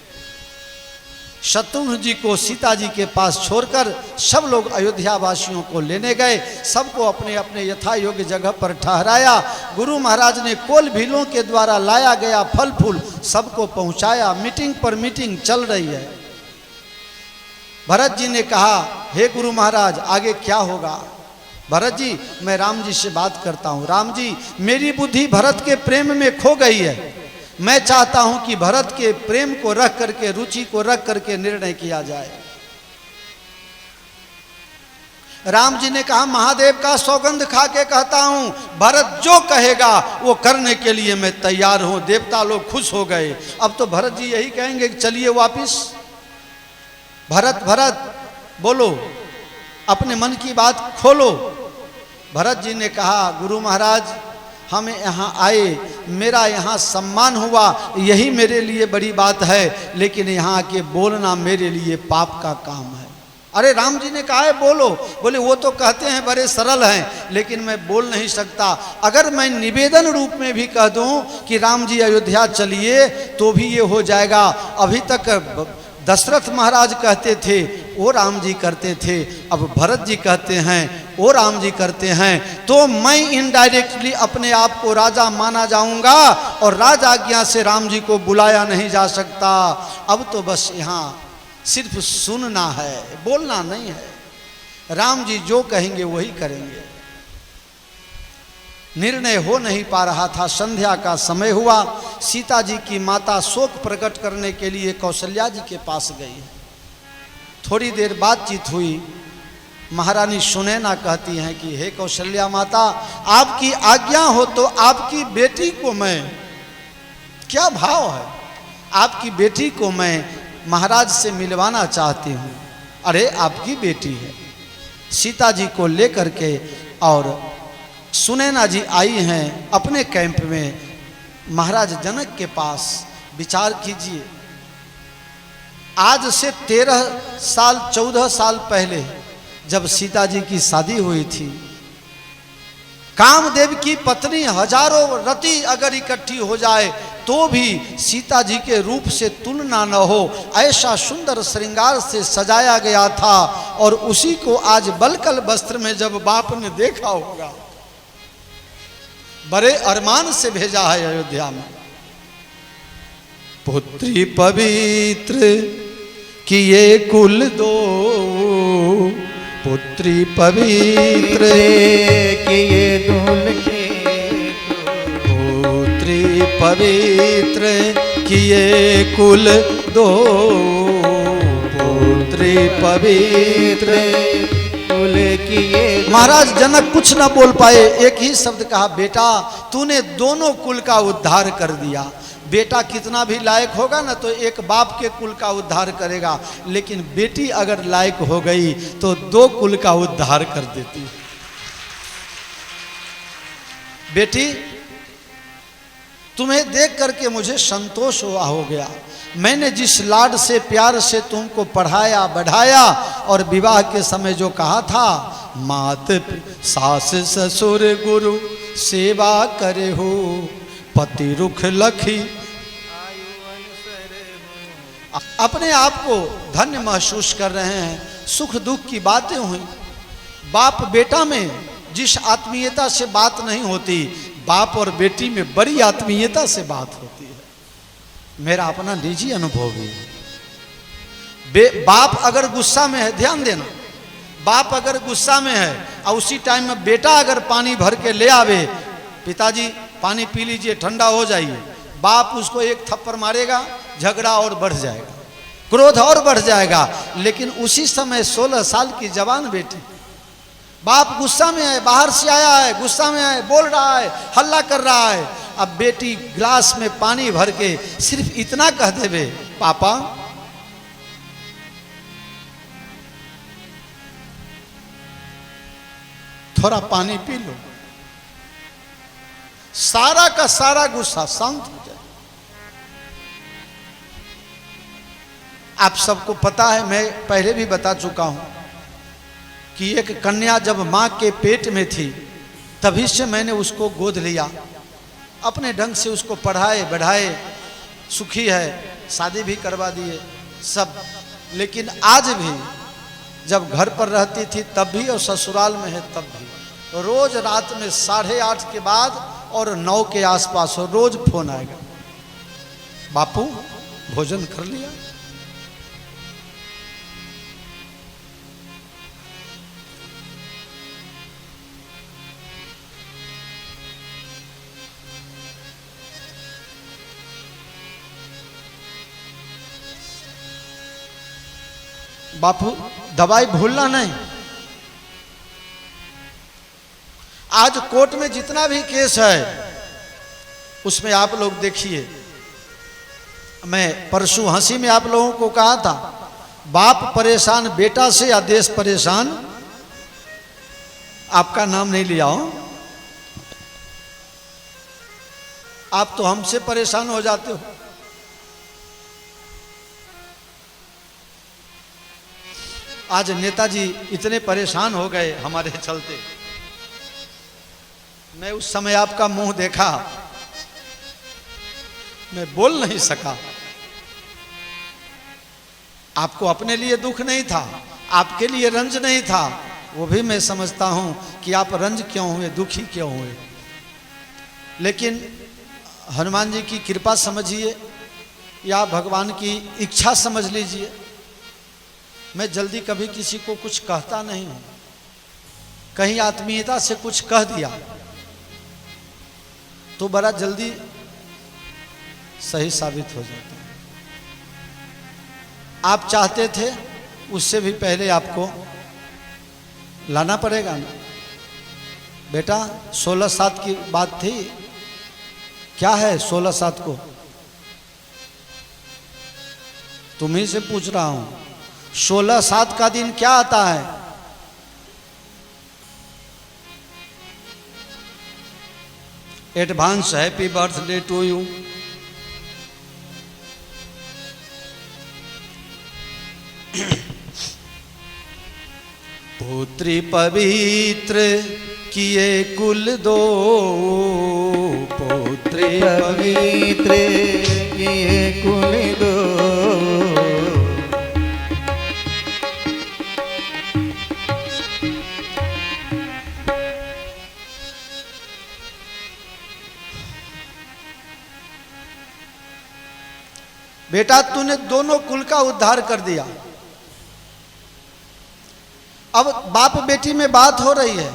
शत्रुघ्न जी को सीता जी के पास छोड़कर सब लोग अयोध्या वासियों को लेने गए, सबको अपने अपने यथा योग्य जगह पर ठहराया। गुरु महाराज ने कोल भीलों के द्वारा लाया गया फल फूल सबको पहुंचाया। मीटिंग पर मीटिंग चल रही है। भरत जी ने कहा हे गुरु महाराज आगे क्या होगा? भरत जी मैं राम जी से बात करता हूँ। राम जी मेरी बुद्धि भरत के प्रेम में खो गई है, मैं चाहता हूं कि भरत के प्रेम को रख करके, रुचि को रख करके निर्णय किया जाए। राम जी ने कहा महादेव का सौगंध खा के कहता हूं भरत जो कहेगा वो करने के लिए मैं तैयार हूं। देवता लोग खुश हो गए। अब तो भरत जी यही कहेंगे कि चलिए वापिस। भरत भरत बोलो, अपने मन की बात खोलो। भरत जी ने कहा गुरु महाराज हम यहाँ आए, मेरा यहाँ सम्मान हुआ, यही मेरे लिए बड़ी बात है, लेकिन यहाँ आके बोलना मेरे लिए पाप का काम है। अरे राम जी ने कहा है बोलो। बोले वो तो कहते हैं बड़े सरल हैं, लेकिन मैं बोल नहीं सकता। अगर मैं निवेदन रूप में भी कह दूं कि राम जी अयोध्या चलिए तो भी ये हो जाएगा। अभी तक दशरथ महाराज कहते थे वो राम जी करते थे, अब भरत जी कहते हैं वो राम जी करते हैं, तो मैं इनडायरेक्टली अपने आप को राजा माना जाऊंगा और राज आज्ञा से राम जी को बुलाया नहीं जा सकता। अब तो बस यहाँ सिर्फ सुनना है, बोलना नहीं है। राम जी जो कहेंगे वही करेंगे। निर्णय हो नहीं पा रहा था। संध्या का समय हुआ। सीता जी की माता शोक प्रकट करने के लिए कौशल्या जी के पास गई। थोड़ी देर बातचीत हुई। महारानी सुनैना कहती हैं कि हे कौशल्या माता आपकी आज्ञा हो तो आपकी बेटी को मैं, क्या भाव है, आपकी बेटी को मैं महाराज से मिलवाना चाहती हूँ। अरे आपकी बेटी है। सीता जी को लेकर के और सुनैना जी आई हैं अपने कैंप में महाराज जनक के पास। विचार कीजिए, आज से 13 साल 14 साल पहले जब सीता जी की शादी हुई थी, कामदेव की पत्नी हजारों रति अगर इकट्ठी हो जाए तो भी सीता जी के रूप से तुलना न हो, ऐसा सुंदर श्रृंगार से सजाया गया था। और उसी को आज बलकल वस्त्र में जब बाप ने देखा होगा, बड़े अरमान से भेजा है अयोध्या में। पुत्री पवित्र किए कुल दो, पुत्री पवित्र किए दुल के, पुत्री पवित्र किए कुल दो, पुत्री पवित्र कुल किए। महाराज जनक कुछ न बोल पाए, एक ही शब्द कहा बेटा तूने दोनों कुल का उद्धार कर दिया। बेटा कितना भी लायक होगा ना तो एक बाप के कुल का उद्धार करेगा, लेकिन बेटी अगर लायक हो गई तो 2 कुल का उद्धार कर देती। बेटी तुम्हें देख करके मुझे संतोष हुआ हो गया। मैंने जिस लाड से प्यार से तुमको पढ़ाया बढ़ाया और विवाह के समय जो कहा था मात सास ससुर गुरु सेवा करे हो, पति रुख लखी अपने आप को धन्य महसूस कर रहे हैं। सुख दुख की बातें हुई, बाप बेटा में जिस आत्मीयता से बात नहीं होती, बाप और बेटी में बड़ी आत्मीयता से बात होती है। मेरा अपना निजी अनुभव भी है। बाप अगर गुस्सा में है, ध्यान देना, बाप अगर गुस्सा में है और उसी टाइम में बेटा अगर पानी भर के ले आवे, पिताजी पानी पी लीजिए ठंडा हो जाइए, बाप उसको एक थप्पड़ मारेगा, झगड़ा और बढ़ जाएगा, क्रोध और बढ़ जाएगा। लेकिन उसी समय 16 साल की जवान बेटी, बाप गुस्सा में है, बाहर से आया है, गुस्सा में है, बोल रहा है, हल्ला कर रहा है, अब बेटी ग्लास में पानी भर के सिर्फ इतना कह देवे, पापा थोड़ा पानी पी लो, सारा का सारा गुस्सा शांत हो जाए। आप सबको पता है, मैं पहले भी बता चुका हूं कि एक कन्या जब मां के पेट में थी तभी से मैंने उसको गोद लिया, अपने ढंग से उसको पढ़ाए बढ़ाए, सुखी है, शादी भी करवा दिए सब। लेकिन आज भी जब घर पर रहती थी तब भी और ससुराल में है तब भी, रोज रात में 8:30 के बाद और 9 के आसपास हो रोज फोन आएगा, बापू भोजन कर लिया। बापू दवाई भूलना नहीं। आज कोर्ट में जितना भी केस है उसमें आप लोग देखिए, मैं परसों हंसी में आप लोगों को कहा था, बाप परेशान बेटा से या देश परेशान, आपका नाम नहीं लिया हो, आप तो हमसे परेशान हो जाते हो। आज नेताजी इतने परेशान हो गए हमारे चलते, मैं उस समय आपका मुंह देखा, मैं बोल नहीं सका। आपको अपने लिए दुख नहीं था, आपके लिए रंज नहीं था, वो भी मैं समझता हूं कि आप रंज क्यों हुए, दुखी क्यों हुए। लेकिन हनुमान जी की कृपा समझिए या भगवान की इच्छा समझ लीजिए, मैं जल्दी कभी किसी को कुछ कहता नहीं हूं। कहीं आत्मीयता से कुछ कह दिया तो बड़ा जल्दी सही साबित हो जाता है। आप चाहते थे, उससे भी पहले आपको लाना पड़ेगा ना बेटा। 16/7 की बात थी, क्या है 16/7 को, तुम्ही से पूछ रहा हूं। 16/7 का दिन क्या आता है? Advance happy birthday to you. पुत्री पवित्र किए कुल दो, पुत्री पवित्र किए कुल दो, बेटा तूने दोनों कुल का उद्धार कर दिया। अब बाप बेटी में बात हो रही है,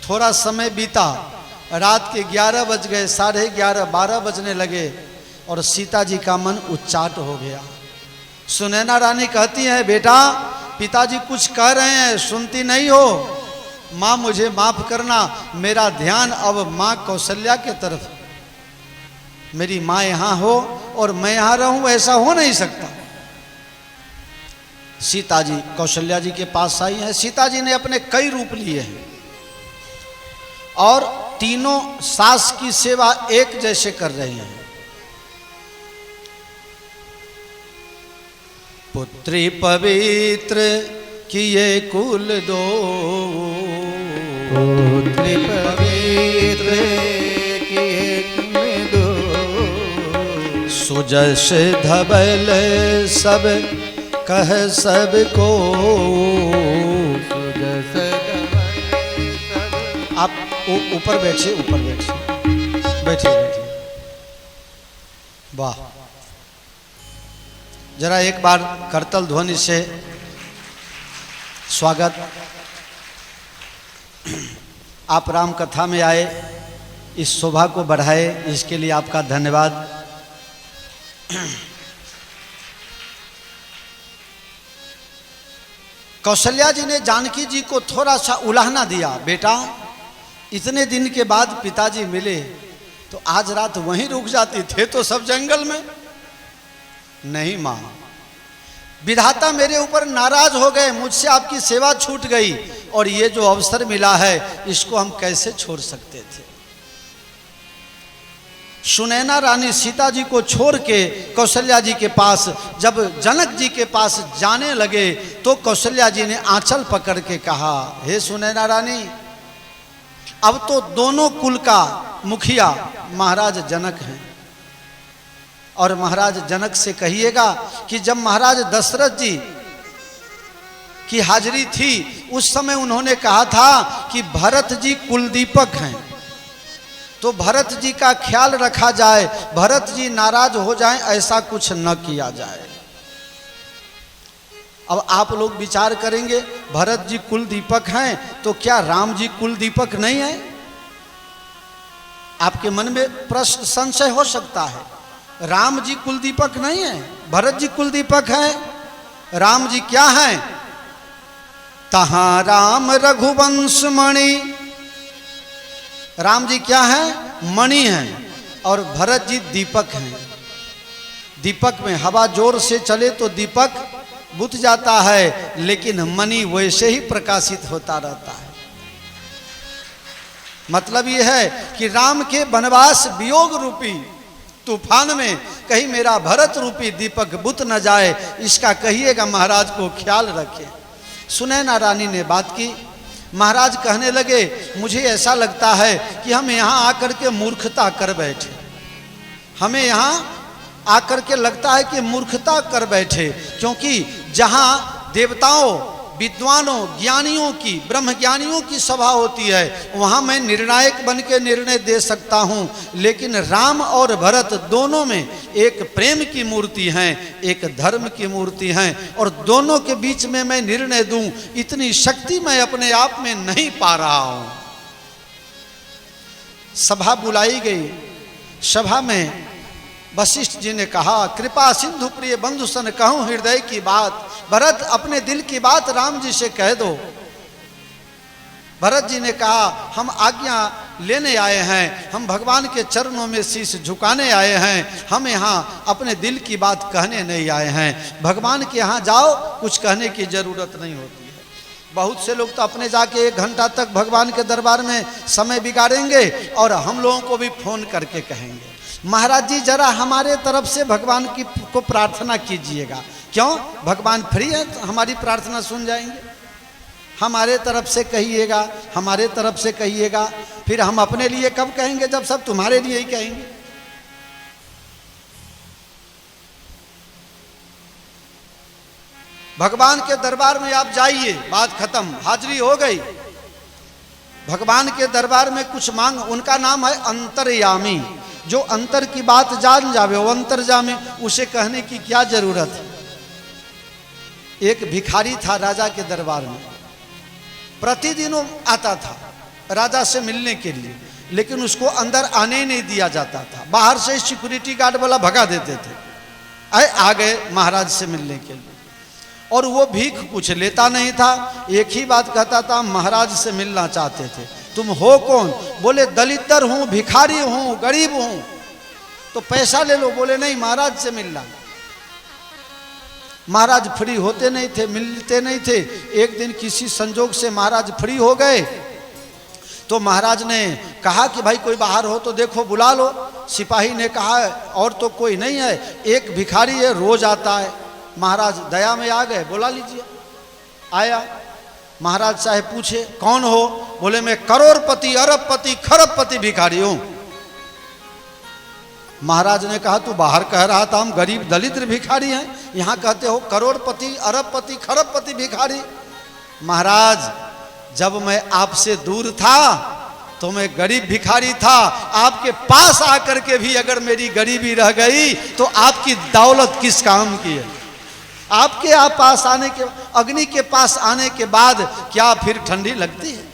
थोड़ा समय बीता, रात के 11 बज गए, 11:30 12 बजने लगे और सीता जी का मन उच्चाट हो गया। सुनैना रानी कहती है, बेटा पिताजी कुछ कह रहे हैं, सुनती नहीं हो, माँ मुझे माफ करना, मेरा ध्यान अब माँ कौशल्या के तरफ, मेरी माँ यहाँ हो और मैं यहाँ रहूं, ऐसा हो नहीं सकता। सीता जी कौशल्या जी के पास आई हैं। सीता जी ने अपने कई रूप लिए हैं और तीनों सास की सेवा एक जैसे कर रही हैं। पुत्री पवित्र किए कुल दो, पुत्र पवित्र किए कुल दो, सुजस धबल सब कह सबको। सुजस धबल सब। आप ऊपर बैठिए, ऊपर बैठिए, बैठिए बैठिए। वाह, जरा एक बार करतल ध्वनि से स्वागत। आप राम कथा में आए, इस शोभा को बढ़ाए, इसके लिए आपका धन्यवाद। कौशल्या जी ने जानकी जी को थोड़ा सा उलाहना दिया, बेटा इतने दिन के बाद पिताजी मिले तो आज रात वहीं रुक जाती, थे तो सब जंगल में। नहीं माँ, विधाता मेरे ऊपर नाराज हो गए, मुझसे आपकी सेवा छूट गई और ये जो अवसर मिला है इसको हम कैसे छोड़ सकते थे। सुनैना रानी सीता जी को छोड़ के कौशल्या जी के पास जब जनक जी के पास जाने लगे तो कौशल्या जी ने आंचल पकड़ के कहा, हे सुनैना रानी, अब तो दोनों कुल का मुखिया महाराज जनक हैं और महाराज जनक से कहिएगा कि जब महाराज दशरथ जी की हाजिरी थी उस समय उन्होंने कहा था कि भरत जी कुलदीपक हैं, तो भरत जी का ख्याल रखा जाए, भरत जी नाराज हो जाएं ऐसा कुछ न किया जाए। अब आप लोग विचार करेंगे, भरत जी कुल दीपक हैं तो क्या राम जी कुल दीपक नहीं है? आपके मन में प्रश्न संशय हो सकता है। राम जी कुल दीपक नहीं है, भरत जी कुल दीपक है। राम जी क्या हैं? तहां राम रघुवंश मणि। राम जी क्या हैं? मणि हैं। और भरत जी दीपक हैं। दीपक में हवा जोर से चले तो दीपक बुझ जाता है, लेकिन मणि वैसे ही प्रकाशित होता रहता है। मतलब यह है कि राम के वनवास वियोग रूपी तूफान में कहीं मेरा भरत रूपी दीपक बुझ न जाए, इसका कहिएगा महाराज को ख्याल रखे। सुनैना रानी ने बात की। महाराज कहने लगे, मुझे ऐसा लगता है कि हम यहाँ आकर के मूर्खता कर बैठे। हमें यहाँ आकर के लगता है कि मूर्खता कर बैठे, क्योंकि जहाँ देवताओं, विद्वानों, ज्ञानियों की, ब्रह्म ज्ञानियों की सभा होती है वहाँ मैं निर्णायक बन के निर्णय दे सकता हूँ, लेकिन राम और भरत दोनों में एक प्रेम की मूर्ति हैं, एक धर्म की मूर्ति हैं, और दोनों के बीच में मैं निर्णय दूं, इतनी शक्ति मैं अपने आप में नहीं पा रहा हूँ। सभा बुलाई गई। सभा में वशिष्ठ जी ने कहा, कृपा सिंधु प्रिय बंधु सन कहूं हृदय की बात। भरत अपने दिल की बात राम जी से कह दो। भरत जी ने कहा, हम आज्ञा लेने आए हैं, हम भगवान के चरणों में शीश झुकाने आए हैं, हम यहाँ अपने दिल की बात कहने नहीं आए हैं। भगवान के यहाँ जाओ, कुछ कहने की जरूरत नहीं होती है। बहुत से लोग तो अपने जाके 1 घंटा तक भगवान के दरबार में समय बिगाड़ेंगे और हम लोगों को भी फोन करके कहेंगे, महाराज जी जरा हमारे तरफ से भगवान की को प्रार्थना कीजिएगा। क्यों? भगवान फ्री है तो हमारी प्रार्थना सुन जाएंगे। हमारे तरफ से कहिएगा, हमारे तरफ से कहिएगा। फिर हम अपने लिए कब कहेंगे जब सब तुम्हारे लिए ही कहेंगे। भगवान के दरबार में आप जाइए, बात खत्म, हाजिरी हो गई। भगवान के दरबार में कुछ मांग, उनका नाम है अंतर्यामी। जो अंतर की बात जान जावे वो अंतर्यामी, उसे कहने की क्या जरूरत है। एक भिखारी था राजा के दरबार में, प्रतिदिन आता था राजा से मिलने के लिए, लेकिन उसको अंदर आने ही नहीं दिया जाता था। बाहर से सिक्योरिटी गार्ड वाला भगा देते थे। आ गए महाराज से मिलने के लिए, और वो भीख कुछ लेता नहीं था, एक ही बात कहता था, महाराज से मिलना चाहते थे। तुम हो कौन? बोले दलितर हूँ, भिखारी हूँ, गरीब हूँ। तो पैसा ले लो। बोले नहीं, महाराज से मिलना। महाराज फ्री होते नहीं थे, मिलते नहीं थे। एक दिन किसी संजोग से महाराज फ्री हो गए, तो महाराज ने कहा कि भाई कोई बाहर हो तो देखो, बुला लो। सिपाही ने कहा और तो कोई नहीं है, एक भिखारी है, रोज आता है। महाराज दया में आ गए, बुला लीजिए। आया, महाराज साहब पूछे कौन हो? बोले मैं करोड़पति, अरबपति, खरबपति भिखारी हूं। महाराज ने कहा तू बाहर कह रहा था हम गरीब दलित भिखारी हैं, यहां कहते हो करोड़पति, अरबपति, खरबपति भिखारी। महाराज जब मैं आपसे दूर था तो मैं गरीब भिखारी था, आपके पास आकर के भी अगर मेरी गरीबी रह गई तो आपकी दौलत किस काम की है? आपके पास आने के, अग्नि के पास आने के बाद क्या फिर ठंडी लगती है?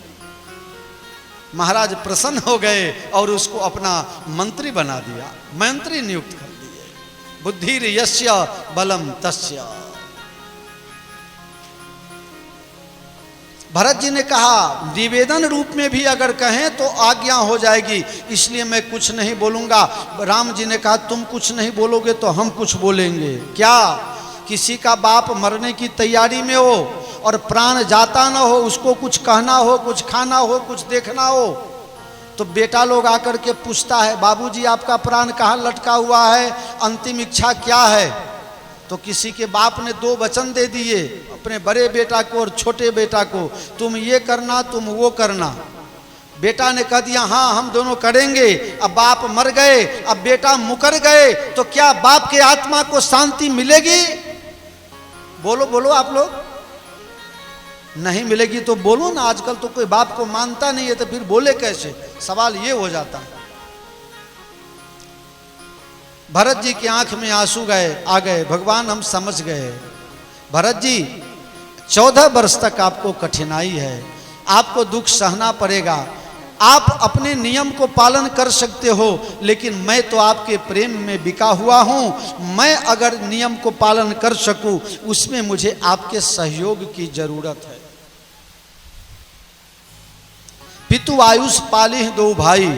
महाराज प्रसन्न हो गए और उसको अपना मंत्री बना दिया, मंत्री नियुक्त कर दिए। बुद्धिर यस्य बलम तस्य। भरत जी ने कहा निवेदन रूप में भी अगर कहें तो आज्ञा हो जाएगी, इसलिए मैं कुछ नहीं बोलूंगा। राम जी ने कहा तुम कुछ नहीं बोलोगे तो हम कुछ बोलेंगे। क्या? किसी का बाप मरने की तैयारी में हो और प्राण जाता ना हो, उसको कुछ कहना हो, कुछ खाना हो, कुछ देखना हो, तो बेटा लोग आकर के पूछता है बाबूजी आपका प्राण कहाँ लटका हुआ है, अंतिम इच्छा क्या है? तो किसी के बाप ने 2 वचन दे दिए अपने बड़े बेटा को और छोटे बेटा को, तुम ये करना तुम वो करना। बेटा ने कह दिया हाँ हम दोनों करेंगे। अब बाप मर गए, अब बेटा मुकर गए, तो क्या बाप के आत्मा को शांति मिलेगी? बोलो बोलो आप लोग। नहीं मिलेगी तो बोलो ना। आजकल तो कोई बाप को मानता नहीं है तो फिर बोले कैसे? सवाल ये हो जाता है। भरत जी की आंख में आंसू आ गए। भगवान हम समझ गए। भरत जी 14 वर्ष तक आपको कठिनाई है, आपको दुख सहना पड़ेगा। आप अपने नियम को पालन कर सकते हो, लेकिन मैं तो आपके प्रेम में बिका हुआ हूं। मैं अगर नियम को पालन कर सकूं उसमें मुझे आपके सहयोग की जरूरत है। पितु आयुष पालिह 2 भाई,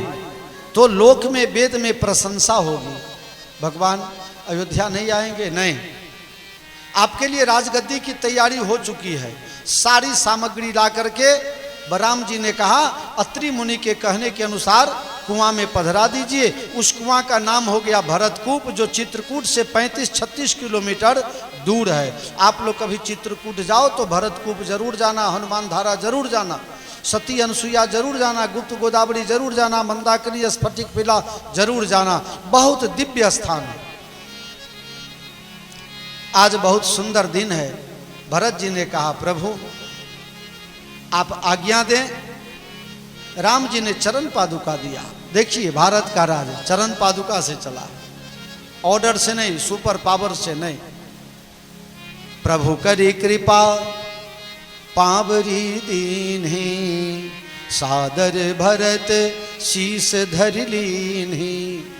तो लोक में वेद में प्रशंसा होगी। भगवान अयोध्या नहीं आएंगे? नहीं। आपके लिए राजगद्दी की तैयारी हो चुकी है। सारी सामग्री ला करके बलराम जी ने कहा अत्रि मुनि के कहने के अनुसार कुआं में पधरा दीजिए। उस कुआं का नाम हो गया भरतकूप, जो चित्रकूट से 35-36 किलोमीटर दूर है। आप लोग कभी चित्रकूट जाओ तो भरतकूप जरूर जाना, हनुमान धारा जरूर जाना, सती अनसुईया जरूर जाना, गुप्त गोदावरी जरूर जाना, मंदाकिनी स्फटिक पिला जरूर जाना। बहुत दिव्य स्थान है। आज बहुत सुंदर दिन है। भरत जी ने कहा प्रभु आप आज्ञा दें। राम जी ने चरण पादुका दिया। देखिए भारत का राज चरण पादुका से चला, ऑर्डर से नहीं, सुपर पावर से नहीं। प्रभु करी कृपा पावरी दीन्ही, सादर भरत शीस धर लीन्ही।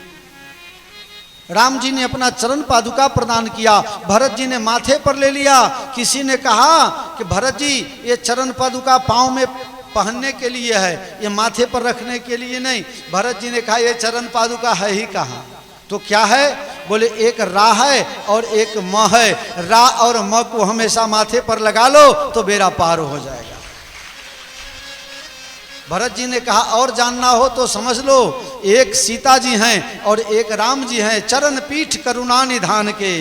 राम जी ने अपना चरण पादुका प्रदान किया, भरत जी ने माथे पर ले लिया। किसी ने कहा कि भरत जी ये चरण पादुका पांव में पहनने के लिए है, ये माथे पर रखने के लिए नहीं। भरत जी ने कहा ये चरण पादुका है ही कहाँ? तो क्या है? बोले एक रा है और एक म है। रा और म को हमेशा माथे पर लगा लो तो बेड़ा पार हो जाएगा। भरत जी ने कहा और जानना हो तो समझ लो, एक सीता जी हैं और एक राम जी हैं, चरण पीठ करुणा निधान के।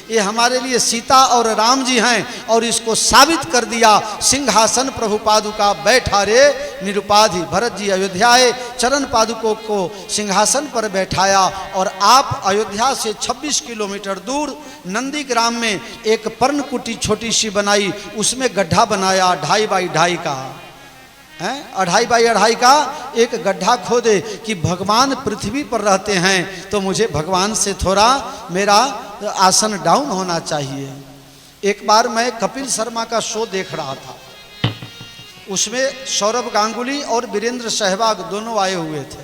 ये हमारे लिए सीता और राम जी हैं और इसको साबित कर दिया। सिंहासन प्रभु पादुका बैठा रे निरुपाधि। भरत जी अयोध्या आए, चरण पादुकों को सिंहासन पर बैठाया और आप अयोध्या से 26 किलोमीटर दूर नंदी ग्राम में एक पर्णकुटी छोटी सी बनाई, उसमें गड्ढा बनाया 2.5 बाई 2.5 का है, 2.5 बाई 2.5 का एक गड्ढा खोदे कि भगवान पृथ्वी पर रहते हैं तो मुझे भगवान से थोड़ा मेरा आसन डाउन होना चाहिए। एक बार मैं कपिल शर्मा का शो देख रहा था, उसमें सौरभ गांगुली और वीरेंद्र सहवाग दोनों आए हुए थे।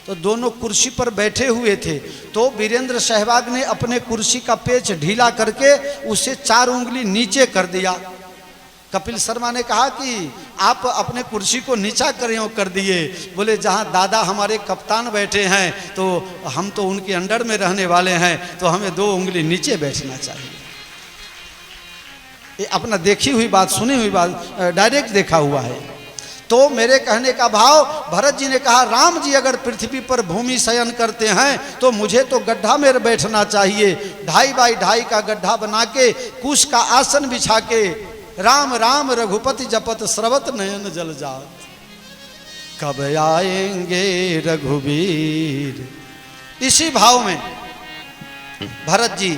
तो दोनों कुर्सी पर बैठे हुए थे, तो वीरेंद्र सहवाग ने अपने कुर्सी का पेच ढीला करके उसे 4 उंगली नीचे कर दिया। कपिल शर्मा ने कहा कि आप अपने कुर्सी को नीचा कर दिए। बोले जहाँ दादा हमारे कप्तान बैठे हैं तो हम तो उनके अंडर में रहने वाले हैं, तो हमें 2 उंगली नीचे बैठना चाहिए। ये अपना देखी हुई बात, सुनी हुई बात, डायरेक्ट देखा हुआ है। तो मेरे कहने का भाव, भरत जी ने कहा राम जी अगर पृथ्वी पर भूमि शयन करते हैं तो मुझे तो गड्ढा में बैठना चाहिए। 2.5 बाई 2.5 का गड्ढा बना के कुश का आसन बिछा के राम राम रघुपति जपत स्रवत नयन जल जात। कब आएंगे रघुवीर। इसी भाव में भरत जी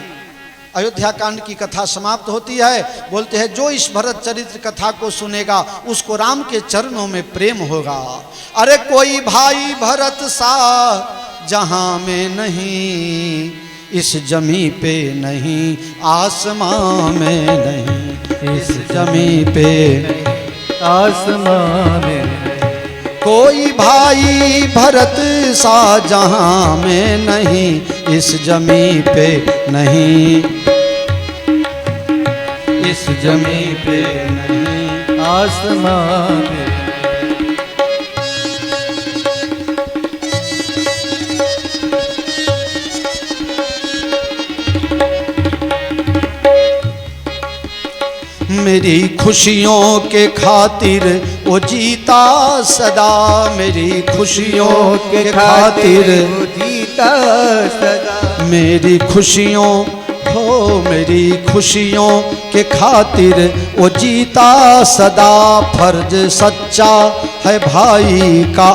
अयोध्या कांड की कथा समाप्त होती है। बोलते हैं जो इस भरत चरित्र कथा को सुनेगा उसको राम के चरणों में प्रेम होगा। अरे कोई भाई भरत सा जहां में नहीं, इस जमी पे नहीं, आसमां में नहीं, इस जमी पे आसमां में कोई भाई भरत सा जहां में नहीं, इस जमी पे नहीं, इस जमी पे नहीं, आसमां में मेरी खुशियों के खातिर वो जीता सदा, मेरी खुशियों के खातिर वो जीता सदा। मेरी खुशियों हो, मेरी खुशियों के खातिर वो जीता सदा। फर्ज सच्चा है भाई का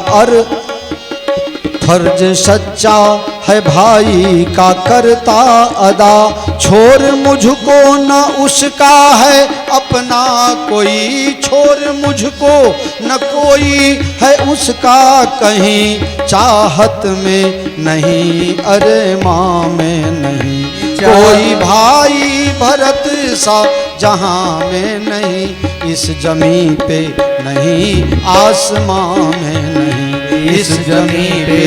फर्ज सच्चा है भाई का करता अदा। छोड़ मुझको न उसका है अपना कोई, छोड़ मुझको न कोई है उसका कहीं, चाहत में नहीं अरे माँ में नहीं, कोई भाई भरत सा जहां में नहीं, इस जमी पे नहीं, आसमां में नहीं, इस जमी पे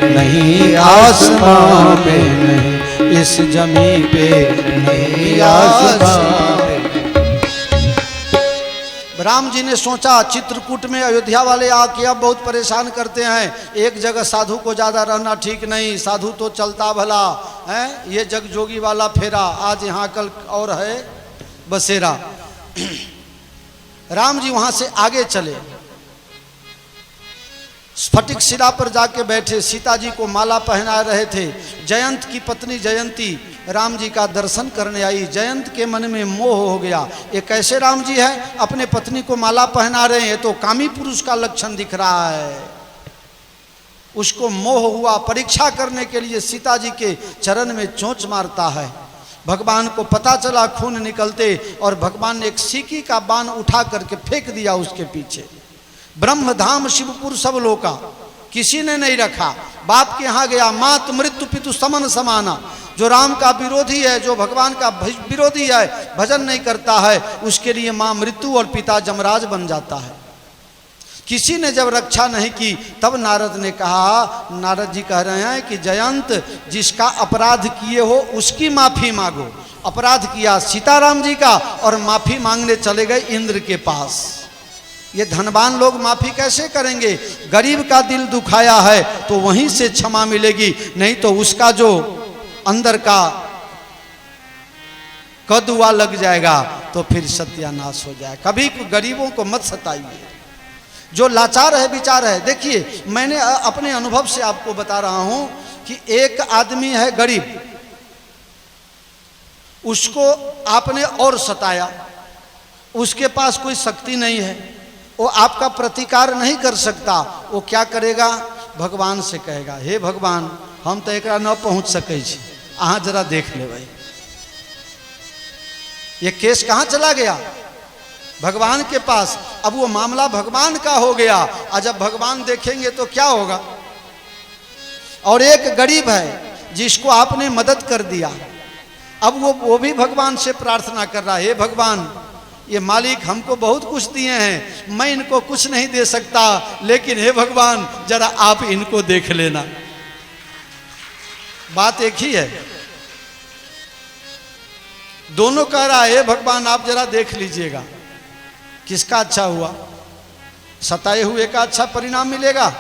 नहीं, आसमां में नहीं, इस जमी पे नहीं, आसमां में। राम जी ने सोचा चित्रकूट में अयोध्या वाले आके अब बहुत परेशान करते हैं, एक जगह साधु को ज़्यादा रहना ठीक नहीं, साधु तो चलता भला है, ये जग जोगी वाला फेरा, आज यहाँ कल और है बसेरा। राम जी वहाँ से आगे चले, स्फटिक शिला पर जाके बैठे, सीता जी को माला पहना रहे थे। जयंत की पत्नी जयंती राम जी का दर्शन करने आई। जयंत के मन में मोह हो गया, ये कैसे राम जी है अपने पत्नी को माला पहना रहे हैं, तो कामी पुरुष का लक्षण दिख रहा है। उसको मोह हुआ, परीक्षा करने के लिए सीता जी के चरण में चोंच मारता है। भगवान को पता चला खून निकलते, और भगवान ने एक सीकी का बाण उठा करके फेंक दिया उसके पीछे। ब्रह्मधाम शिवपुर सब लोका, किसी ने नहीं रखा। बाप के यहाँ गया, मात मृत्यु पितु समन समाना। जो राम का विरोधी है, जो भगवान का विरोधी है, भजन नहीं करता है, उसके लिए माँ मृत्यु और पिता जमराज बन जाता है। किसी ने जब रक्षा नहीं की, तब नारद ने कहा, नारद जी कह रहे हैं कि जयंत जिसका अपराध किए हो उसकी माफी मांगो। अपराध किया सीताराम जी का, और माफी मांगने चले गए इंद्र के पास। ये धनवान लोग माफी कैसे करेंगे? गरीब का दिल दुखाया है तो वहीं से क्षमा मिलेगी, नहीं तो उसका जो अंदर का कदुआ लग जाएगा तो फिर सत्यानाश हो जाए। कभी गरीबों को मत सताइए, जो लाचार है विचार है। देखिए, मैंने अपने अनुभव से आपको बता रहा हूं कि एक आदमी है गरीब, उसको आपने और सताया, उसके पास कोई शक्ति नहीं है, वो आपका प्रतिकार नहीं कर सकता। वो क्या करेगा? भगवान से कहेगा, हे भगवान हम तो एकरा न पहुँच सकै छी, अहाँ जरा देख लेबै। ये केस कहाँ चला गया? भगवान के पास। अब वो मामला भगवान का हो गया, और जब भगवान देखेंगे तो क्या होगा? और एक गरीब है जिसको आपने मदद कर दिया, अब वो भी भगवान से प्रार्थना कर रहा है, हे भगवान ये मालिक हमको बहुत कुछ दिए हैं, मैं इनको कुछ नहीं दे सकता, लेकिन हे भगवान जरा आप इनको देख लेना। बात एक ही है, दोनों कह रहा है, हे भगवान आप जरा देख लीजिएगा। किसका अच्छा हुआ? सताए हुए का अच्छा परिणाम मिलेगा,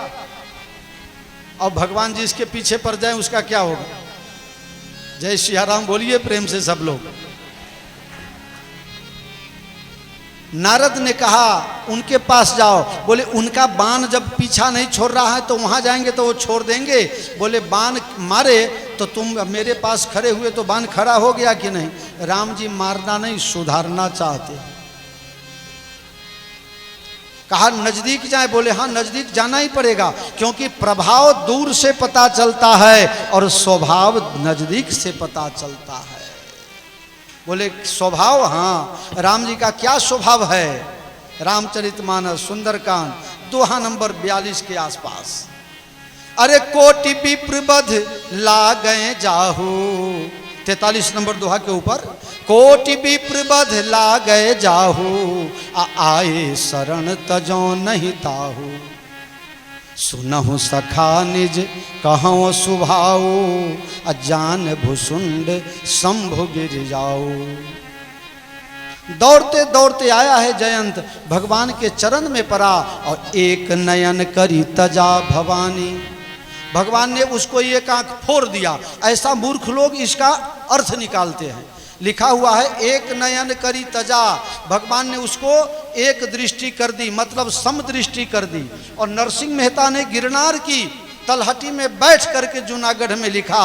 और भगवान जी इसके पीछे पड़ जाए उसका क्या होगा? जय सियाराम बोलिए प्रेम से सब लोग। नारद ने कहा उनके पास जाओ। बोले उनका बाण जब पीछा नहीं छोड़ रहा है तो वहां जाएंगे तो वो छोड़ देंगे। बोले बाण मारे तो तुम मेरे पास खड़े हुए तो बाण खड़ा हो गया कि नहीं? राम जी मारना नहीं सुधारना चाहते। कहा नजदीक जाए, बोले हाँ नजदीक जाना ही पड़ेगा, क्योंकि प्रभाव दूर से पता चलता है और स्वभाव नजदीक से पता चलता है। बोले स्वभाव, हाँ राम जी का क्या स्वभाव है? रामचरितमानस सुंदरकांड दोहा नंबर 42 के आसपास। अरे कोटि विप्र बध ला गए जाहू, 43 नंबर दोहा के ऊपर, कोटि विप्र बध ला गए जाहू, आए शरण तजो नहीं ताहू, सुनहु सखा निज कहूँ सुभाऊ, अजान भुसुंड शंभु गिर जाऊ। दौड़ते दौड़ते आया है जयंत, भगवान के चरण में पड़ा और एक नयन करी तजा भवानी, भगवान ने उसको एक आंख फोड़ दिया। ऐसा मूर्ख लोग इसका अर्थ निकालते हैं। लिखा हुआ है एक नयन करी तजा, भगवान ने उसको एक दृष्टि कर दी, मतलब समदृष्टि कर दी। और नरसिंह मेहता ने गिरनार की तलहटी में बैठ करके जूनागढ़ में लिखा